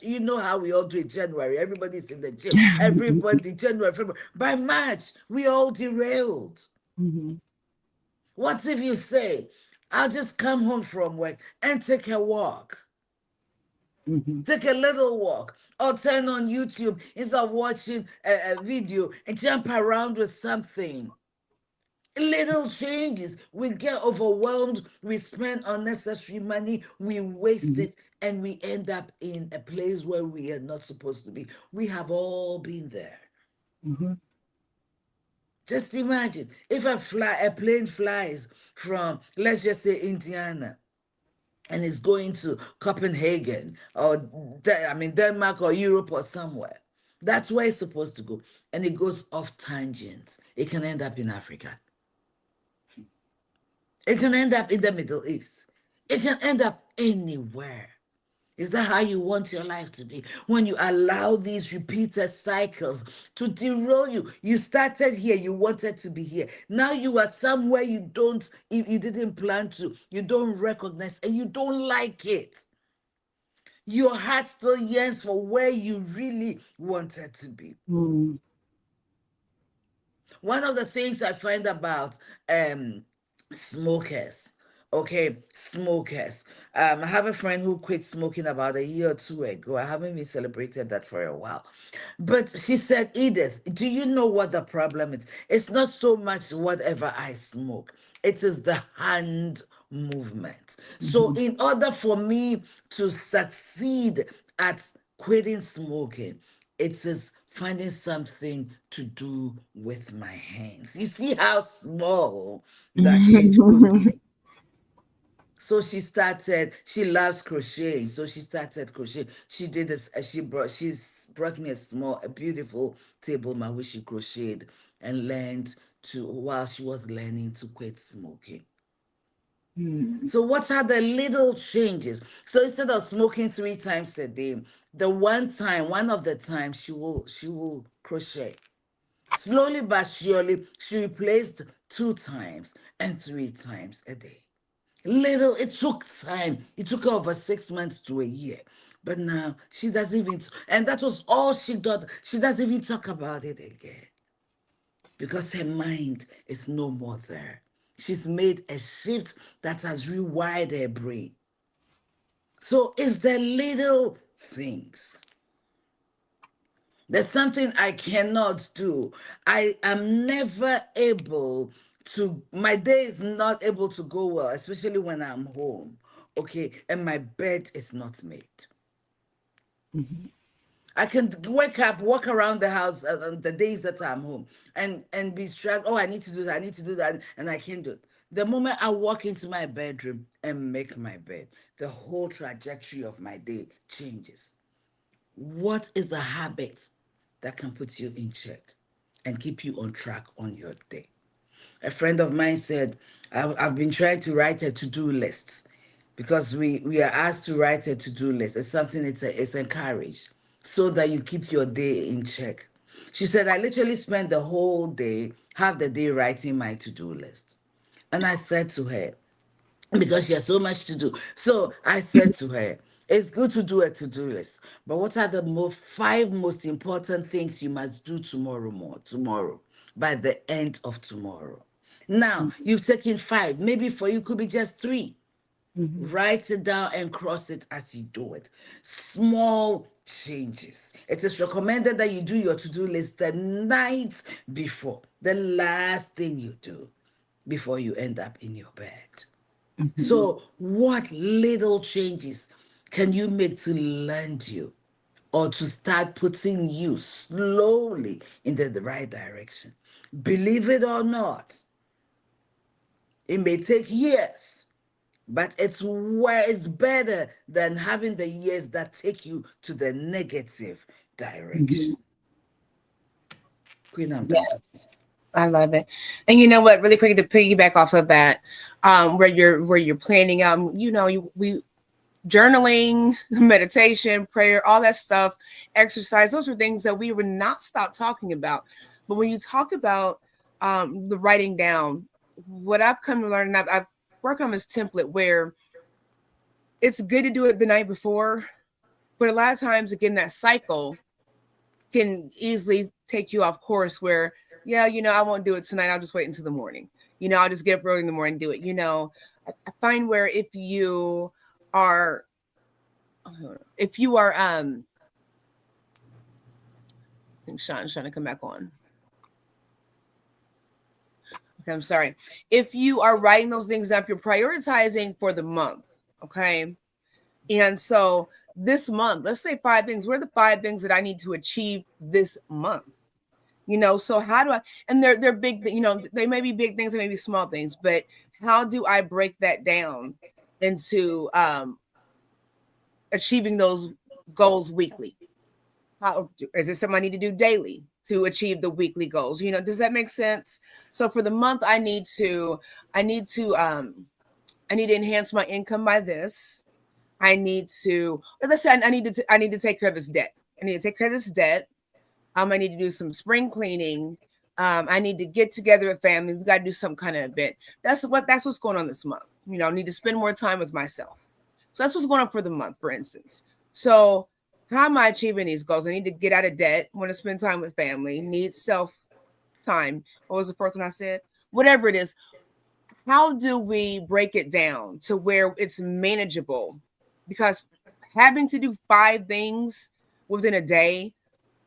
You know how we all do it. January, everybody's in the gym. Everybody, January, February. By March, we all derailed. Mhm. What if you say, I'll just come home from work and take a walk? Mhm. Take a little walk, or turn on YouTube instead of watching a video and jump around with something. Little changes. We get overwhelmed, we spend unnecessary money, we waste Mhm. it, and we end up in a place where we are not supposed to be. We have all been there. Mhm. Just imagine if a plane flies from, let's just say, Indiana, and is going to Copenhagen or Denmark or Europe or somewhere. That's where it's supposed to go. And it goes off tangent. It can end up in Africa. It can end up in the Middle East. It can end up anywhere. Is that how you want your life to be? When you allow these repeated cycles to derail you. You started here, you wanted to be here. Now you are somewhere you didn't plan to, you don't recognize, and you don't like it. Your heart still yearns for where you really wanted to be. Mhm. One of the things I find about smokers, okay, smokers. I have a friend who quit smoking about a year or two ago. I haven't even celebrated that for a while. But she said, Edith, do you know what the problem is? It's not so much whatever I smoke, it is the hand movement. So, Mhm. in order for me to succeed at quitting smoking, it is finding something to do with my hands. You see how small that change could be. So she loves crocheting. So she started crocheting. She did this, she's brought me a beautiful table mat which she crocheted and learned to, while she was learning to quit smoking. Mhm. So what are the little changes? So instead of smoking 3 times a day, one of the times she will crochet. Slowly but surely, she replaced 2 times and 3 times a day. Little, it took time. It took her over 6 months to a year. But now she doesn't even, and that was all she got. She doesn't even talk about it again because her mind is no more there. She's made a shift that has rewired her brain. So it's the little things. There's something I cannot do. I am never able my day is not able to go well, especially when I'm home, okay, and my bed is not made. Mhm. I can wake up, walk around the house the days that I'm home, and be struck. Oh, I need to do that. I need to do that, and I can't do it. The moment I walk into my bedroom and make my bed, the whole trajectory of my day changes. What is a habit that can put you in check and keep you on track on your day? A friend of mine said, I've been trying to write a to-do list because we are asked to write a to-do list. It's something it's encouraged so that you keep your day in check. She said, I literally spent the whole day, half the day writing my to-do list. And I said to her, because she has so much to do. So I said to her, it's good to do a to-do list, but what are the five most important things you must do tomorrow, by the end of tomorrow? Now, you've taken 5. Maybe for you could be just 3. Mhm. Write it down and cross it as you do it. Small changes. It is recommended that you do your to-do list the night before, the last thing you do before you end up in your bed. Mhm. So, what little changes can you make to land you or to start putting you slowly in the right direction? Believe it or not, it may take years, but it's better than having the years that take you to the negative direction. Mhm. Queen, I'm done talking. Yes, I love it. And you know what? Really quick to piggyback off of that, where you're planning out, we journaling, meditation, prayer, all that stuff, exercise. Those are things that we would not stop talking about. But when you talk about the writing down, what I've come to learn, and I've worked on this template where it's good to do it the night before, but a lot of times, again, that cycle can easily take you off course where, yeah, I won't do it tonight. I'll just wait until the morning. I'll just get up early in the morning and do it. I find where are, if you are, I think Sean's trying to come back on. Okay, I'm sorry. If you are writing those things up, you're prioritizing for the month. Okay. And so this month, let's say 5 things. What are the 5 things that I need to achieve this month? So how do I, and they're big, they may be big things, they may be small things, but how do I break that down into achieving those goals weekly? How is it something I need to do daily to achieve the weekly goals? Does that make sense? So for the month, I need to enhance my income by this. I need to, let's say I need to take care of this debt. I need to take care of this debt. I need to do some spring cleaning. I need to get together with family. We got to do some kind of event. That's what's going on this month. I need to spend more time with myself. So that's what's going on for the month, for instance. So how am I achieving these goals? I need to get out of debt. Want to spend time with family. Need self time. What was the first one I said? Whatever it is. How do we break it down to where it's manageable? Because having to do 5 things within a day,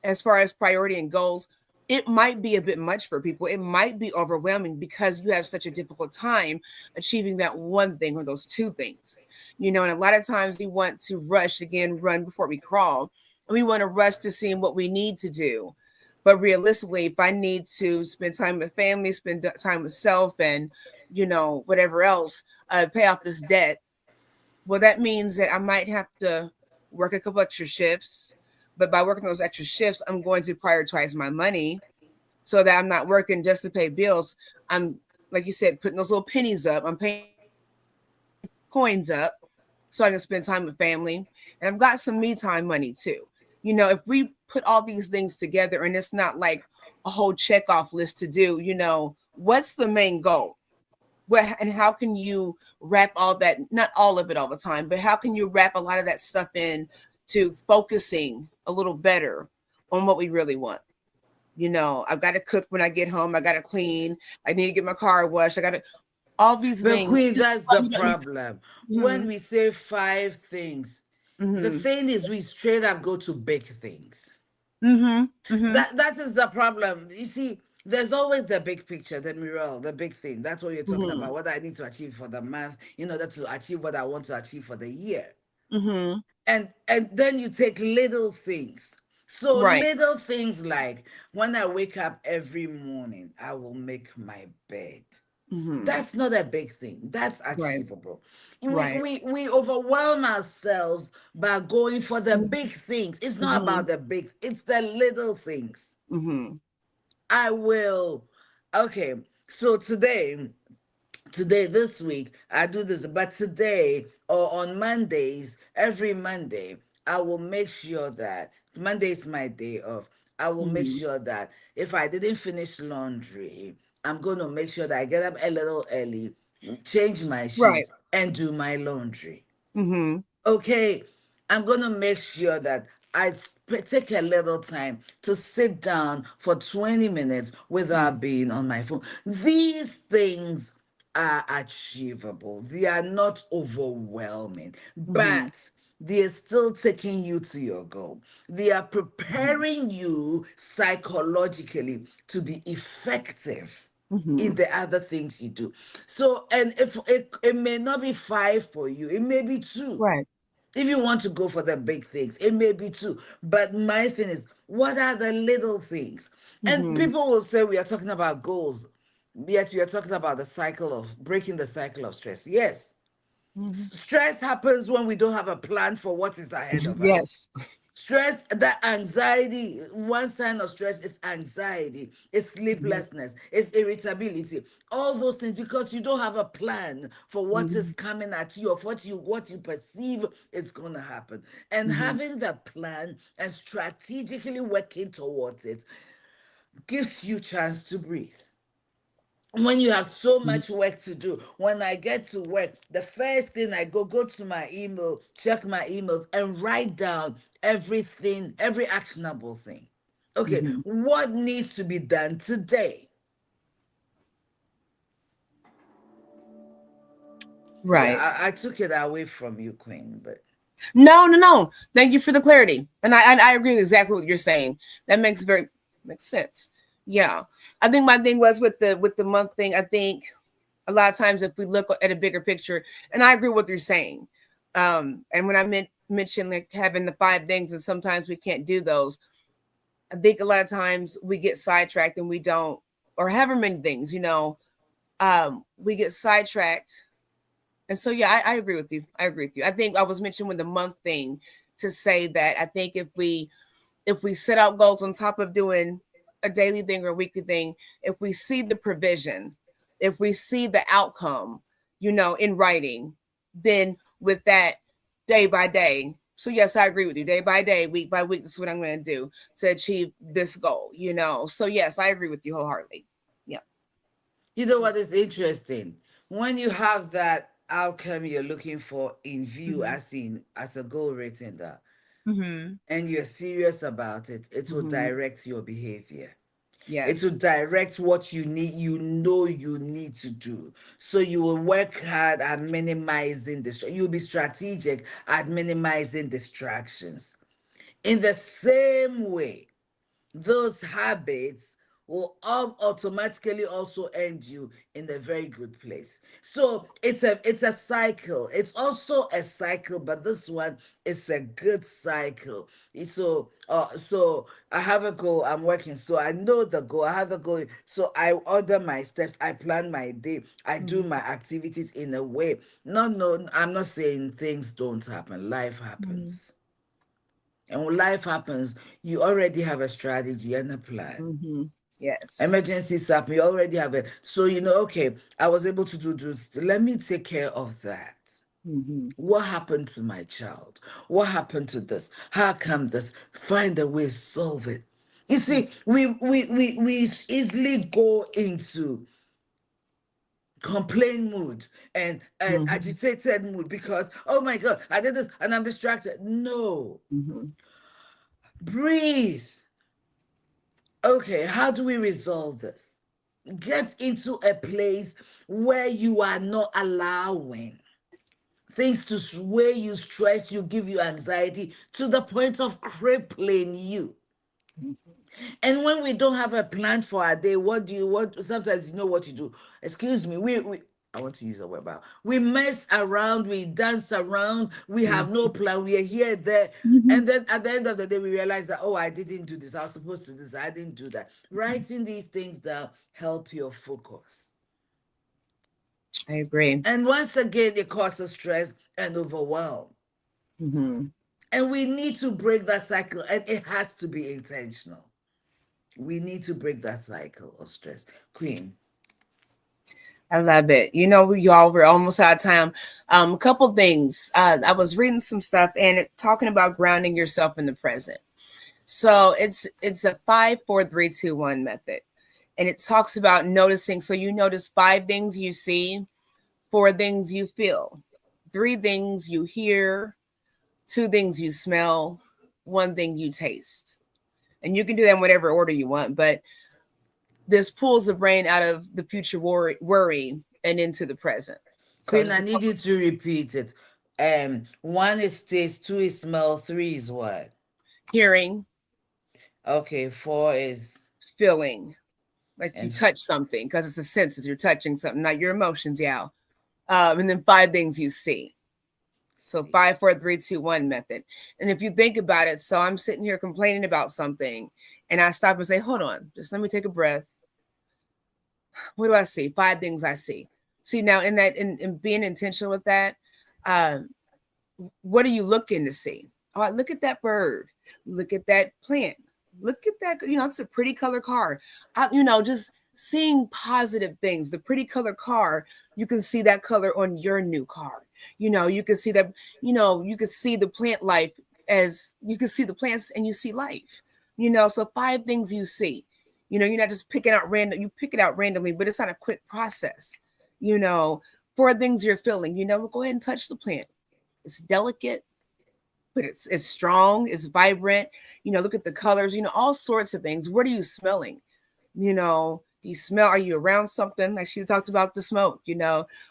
as far as priority and goals, it might be a bit much for people. It might be overwhelming because you have such a difficult time achieving that one thing or those 2 things. And a lot of times we want to rush, again, run before we crawl. And we want to rush to seeing what we need to do. But realistically, if I need to spend time with family, spend time with self, and whatever else, pay off this debt, well, that means that I might have to work a couple extra shifts. But by working those extra shifts, I'm going to prioritize my money so that I'm not working just to pay bills. I'm, like you said, putting those little pennies up. I'm paying coins up so I can spend time with family. And I've got some me time money too. If we put all these things together and it's not like a whole check off list to do, what's the main goal? What and how can you wrap all that, not all of it all the time, but how can you wrap a lot of that stuff in to focusing a little better on what we really want? I've got to cook when I get home. I got to clean. I need to get my car washed. I got to, all these But things. Queen, Just, that's the problem. When mm-hmm, we say 5 things, the mm-hmm, thing is we straight up go to big things. mm-hmm, mm-hmm, That is the problem. You see, there's always the big picture, the mural, the big thing. That's what you're talking mm-hmm, about. What I need to achieve for the month in order to achieve what I want to achieve for the year. mm-hmm. And then you take little things. So Right. little things like when I wake up every morning, I will make my bed. Mm-hmm. That's not a big thing. That's Right. achievable. Right. We overwhelm ourselves by going for the big things. It's not Mm-hmm. about the big, it's the little things. Mm-hmm. I will. Okay, so today this week I do this, but today or on Mondays, every Monday I will make sure that Monday is my day off. I will make Mm-hmm. sure that if I didn't finish laundry, I'm going to make sure that I get up a little early, change my Right. sheets and do my laundry. Mm-hmm. Okay, I'm going to make sure that take a little time to sit down for 20 minutes without being on my phone. These things are achievable. They are not overwhelming, Mm-hmm. but they are still taking you to your goal. They are preparing you psychologically to be effective Mm-hmm. in the other things you do. So, and if it may not be 5 for you, it may be 2. Right. If you want to go for the big things, it may be 2. But my thing is, what are the little things? And Mm-hmm. people will say we are talking about goals, yet we are talking about the cycle of breaking the cycle of stress. Yes, Mm-hmm. stress happens when we don't have a plan for what is ahead of us. Yes. Stress, that anxiety, one sign of stress is anxiety, it's Mm-hmm. sleeplessness, it's irritability, all those things because you don't have a plan for what is Mm-hmm. coming at you or what you perceive is going to happen. And Mm-hmm. having the plan and strategically working towards it gives you chance to breathe. when you have so much work to do, when I get to work, the first thing I go to my email, check my emails, and write down everything, every actionable thing. Okay, Mm-hmm. what needs to be done today? Yeah, Right. I took it away from you, Queen, but No, no, no. Thank you for the clarity, and I agree with exactly what you're saying. That makes sense. Yeah, I think my thing was with the month thing. I think a lot of times if we look at a bigger picture, and I agree with what you're saying. And when I mentioned like having the five things, and sometimes we can't do those. I think a lot of times we get sidetracked and we don't, or however many things, we get sidetracked. And so, yeah, I agree with you. I agree with you. I think I was mentioning with the month thing to say that I think if we set out goals on top of doing a daily thing or a weekly thing, if we see the provision, if we see the outcome, in writing, then with that day by day. So yes, I agree with you. Day by day, week by week, this is what I'm going to do to achieve this goal. So yes, I agree with you wholeheartedly. Yeah. you know what is interesting? When you have that outcome you're looking for in view, Mm-hmm. as a goal written there, Mm-hmm. and you're serious about it, it will Mm-hmm. direct your behavior. It will Yes. direct what you need to do. So you will work hard at minimizing you'll be strategic at minimizing distractions. In the same way, those habits will automatically also end you in a very good place. So it's a cycle. It's also a cycle, but this one is a good cycle. So I have a goal. I'm working. So I know the goal. I have the goal. So I order my steps. I plan my day. I do Mm-hmm. my activities in a way. No, I'm not saying things don't happen. Life Mm-hmm. happens. And when life happens, you already have a strategy and a plan. Mm-hmm. Yes. Emergencies happen, you already have it. So you know, okay, I was able to do this. Let me take care of that. Mm-hmm. What happened to my child? What happened to this? How come this? Find a way, solve it. You see, we easily go into complain mood and Mm-hmm. agitated mood because oh my god, I did this and I'm distracted. No, Mm-hmm. breathe. Okay, how do we resolve this? Get into a place where you are not allowing things to sway you, stress you, give you anxiety to the point of crippling you. And when we don't have a plan for our day, what do you what sometimes you know what you do? Excuse me, we I want to use a word about. We mess around, we dance around, we have no plan, we are here, there. Mm-hmm. And then at the end of the day, we realize that, oh, I didn't do this. I was supposed to do this. I didn't do that. Writing these things down help your focus. I agree. And once again, it causes stress and overwhelm. Mm-hmm. And we need to break that cycle, and it has to be intentional. We need to break that cycle of stress. Queen. I love it. Y'all, we're almost out of time. A couple things. I was reading some stuff and talking about grounding yourself in the present. So it's a 5, 4, 3, 2, 1 method, and it talks about noticing. So you notice 5 things you see, 4 things you feel, 3 things you hear, 2 things you smell, 1 thing you taste, and you can do that in whatever order you want. But this pulls the brain out of the future worry and into the present. So Queen, just I a need couple you to repeat it. One is taste, two is smell, three is what? hearing, Okay, four is feeling, like you and touch something because it's the senses. You're touching something, not your emotions. Yeah. And then 5 things you see. So see. 5, 4, 3, 2, 1 method. And if you think about it, so I'm sitting here complaining about something, and I stop and say, "Hold on, just let me take a breath. What do I see? 5 things I see. See now in that in being intentional with that, uh, what are you looking to see? Oh, look at that bird. Look at that plant. Look at that. It's a pretty color car. Just seeing positive things. The pretty color car, you can see that color on your new car. You can see that, you can see the plant life as you can see the plants and you see life. So 5 things you see. You're not just picking out random, you pick it out randomly, but it's not a quick process. You know, for things you're feeling, go ahead and touch the plant. It's delicate, but it's strong, it's vibrant. Look at the colors, all sorts of things. What are you smelling? Do you smell, are you around something? Like she talked about the smoke,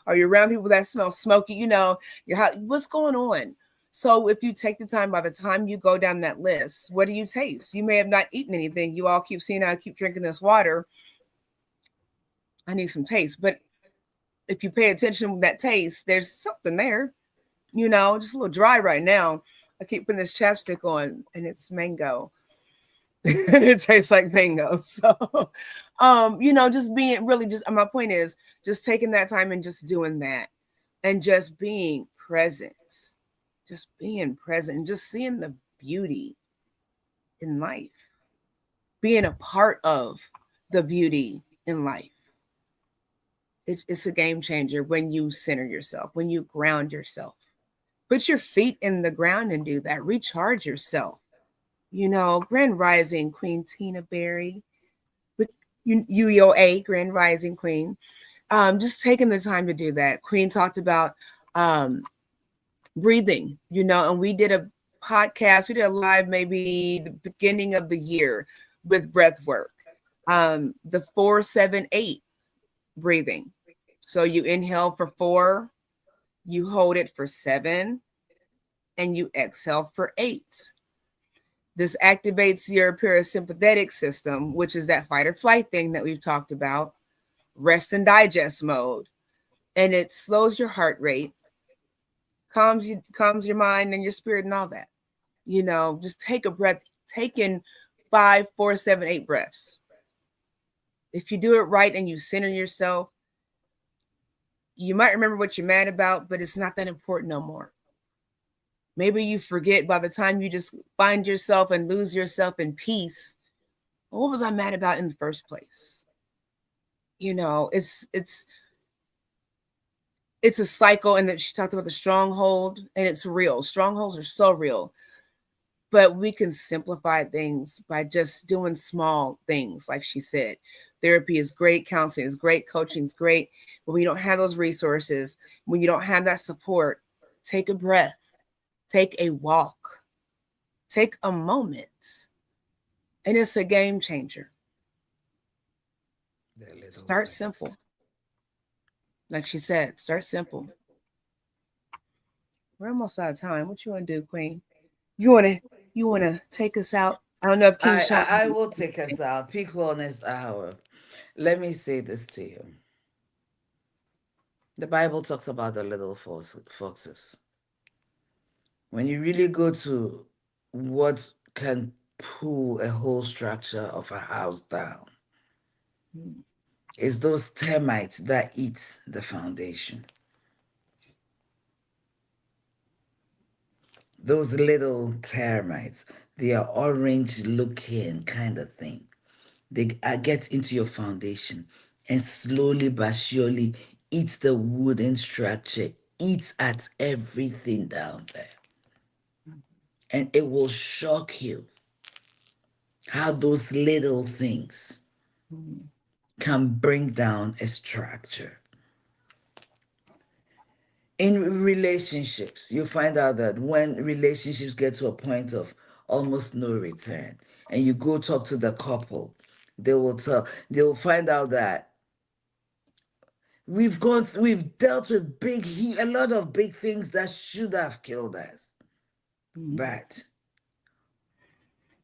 are you around people that smell smoky? What's going on? So if you take the time, by the time you go down that list, what do you taste? You may have not eaten anything. You all keep seeing I keep drinking this water. I need some taste. But if you pay attention to that taste, there's something there, just a little dry right now. I keep putting this chapstick on and it's mango. It tastes like mango. So, just being really just my point is just taking that time and just doing that and just being present, and just seeing the beauty in life, being a part of the beauty in life. It's a game changer when you center yourself, when you ground yourself. Put your feet in the ground and do that. Recharge yourself. Grand Rising Queen Tina Berry, with UOA, Grand Rising Queen. Just taking the time to do that. Queen talked about breathing, and we did a podcast, we did a live maybe the beginning of the year with breath work. The 4-7-8 breathing. So you inhale for 4, you hold it for 7, and you exhale for 8. This activates your parasympathetic system, which is that fight or flight thing that we've talked about, rest and digest mode. And it slows your heart rate, calms your mind and your spirit and all that. Just take a breath, take in 5, 4, 7, 8 breaths. If you do it right and you center yourself, you might remember what you're mad about, but it's not that important no more. Maybe you forget by the time you just find yourself and lose yourself in peace. What was I mad about in the first place? It's a cycle, and that she talked about the stronghold, and it's real. Strongholds are so real. But we can simplify things by just doing small things, like she said. Therapy is great, counseling is great, coaching is great. But when you don't have those resources, when you don't have that support, take a breath, take a walk, take a moment. And it's a game changer. Start simple. Like she said, start simple. We're almost out of time. What you want to do, Queen? You wanna take us out? I don't know if King Sean. I will take us out. Peak Wellness Hour. Let me say this to you. The Bible talks about the little foxes. When you really go to what can pull a whole structure of a house down, it's those termites that eat the foundation. Those little termites, they are orange looking kind of thing. They get into your foundation and slowly but surely eat the wooden structure, eats at everything down there. And it will shock you how those little things can bring down a structure. In relationships, you find out that when relationships get to a point of almost no return, and you go talk to the couple, they'll find out that we've dealt with a lot of big things that should have killed us. But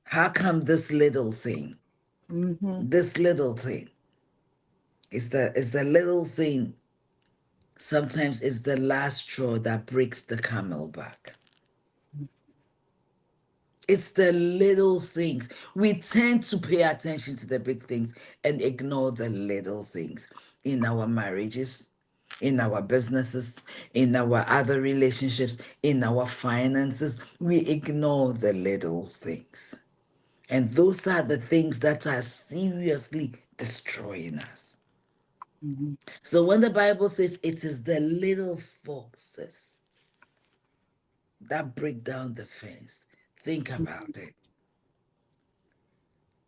how come this little thing, this little thing, is the little thing, sometimes it's the last straw that breaks the camel back. It's the little things. We tend to pay attention to the big things and ignore the little things in our marriages, in our businesses, in our other relationships, in our finances. We ignore the little things. And those are the things that are seriously destroying us. So when the Bible says it is the little foxes that break down the fence, think about it.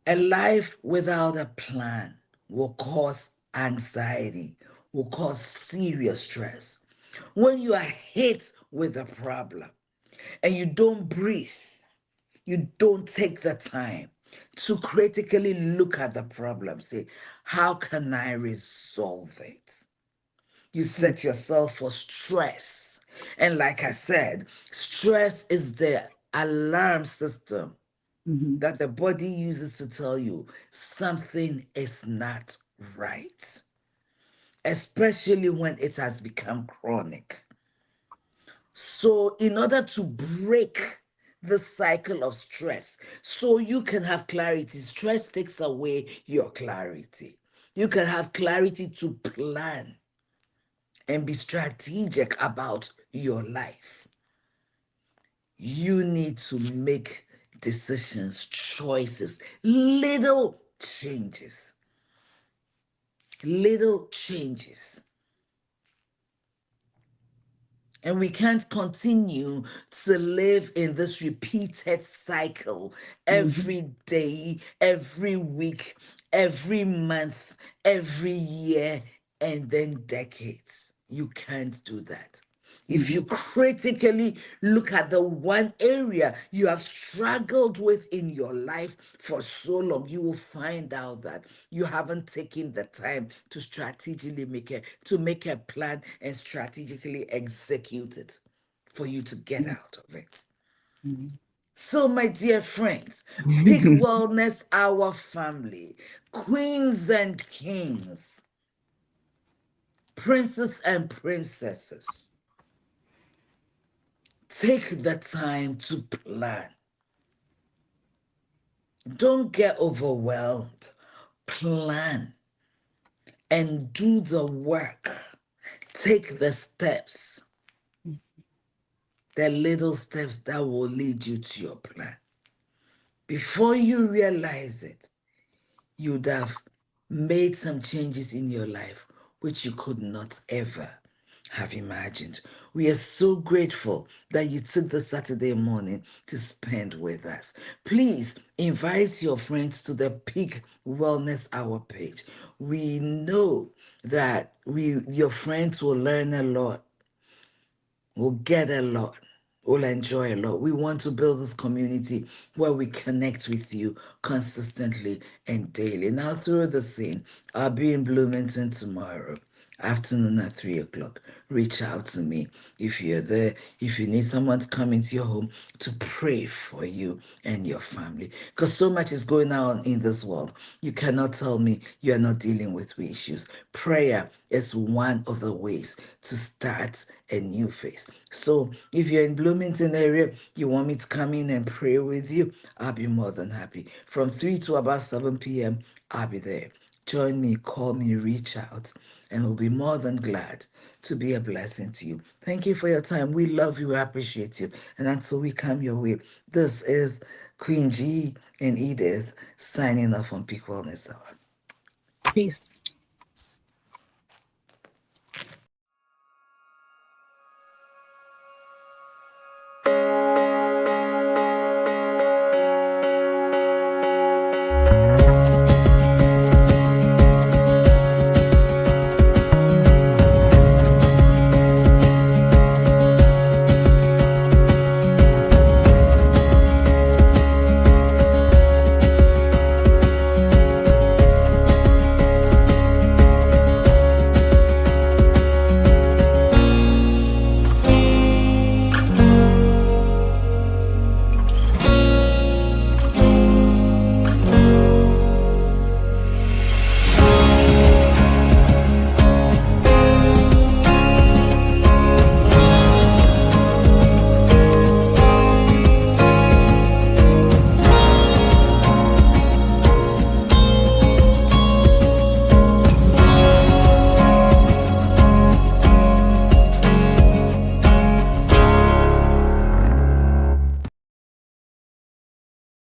A life without a plan will cause anxiety, will cause serious stress. When you are hit with a problem and you don't breathe, you don't take the time to critically look at the problem, say, how can I resolve it? You set yourself for stress. And like I said, stress is the alarm system Mm-hmm. that the body uses to tell you something is not right, especially when it has become chronic. So, in order to break the cycle of stress, so you can have clarity, stress takes away your clarity. You can have clarity to plan and be strategic about your life. You need to make decisions, choices, little changes. Little changes. And we can't continue to live in this repeated cycle Mm-hmm. every day, every week, every month, every year, and then decades. You can't do that. If Mm-hmm. you critically look at the one area you have struggled with in your life for so long, you will find out that you haven't taken the time to strategically make a plan and strategically execute it for you to get out of it. So, my dear friends, Peak Mm-hmm. Wellness, our family, queens and kings, princes and princesses, take the time to plan. Don't get overwhelmed. Plan and do the work. Take the steps, the little steps that will lead you to your plan. Before you realize it, you'd have made some changes in your life which you could not ever have imagined. We are so grateful that you took the Saturday morning to spend with us. Please invite your friends to the Peak Wellness Hour page. We know that your friends will learn a lot, will get a lot, will enjoy a lot. We want to build this community where we connect with you consistently and daily. Now, through the scene, I'll be in Bloomington tomorrow afternoon at 3 o'clock. Reach out to me if you're there, if you need someone to come into your home to pray for you and your family, because so much is going on in this world. You cannot tell me you're not dealing with issues. Prayer is one of the ways to start a new phase. So if you're in Bloomington area, you want me to come in and pray with you, I'll be more than happy. From 3 to about 7 p.m., I'll be there. Join me, call me, reach out, and we'll be more than glad to be a blessing to you. Thank you for your time. We love you, we appreciate you. And until we come your way, this is Queen G and Edith signing off on Peak Wellness Hour. Peace.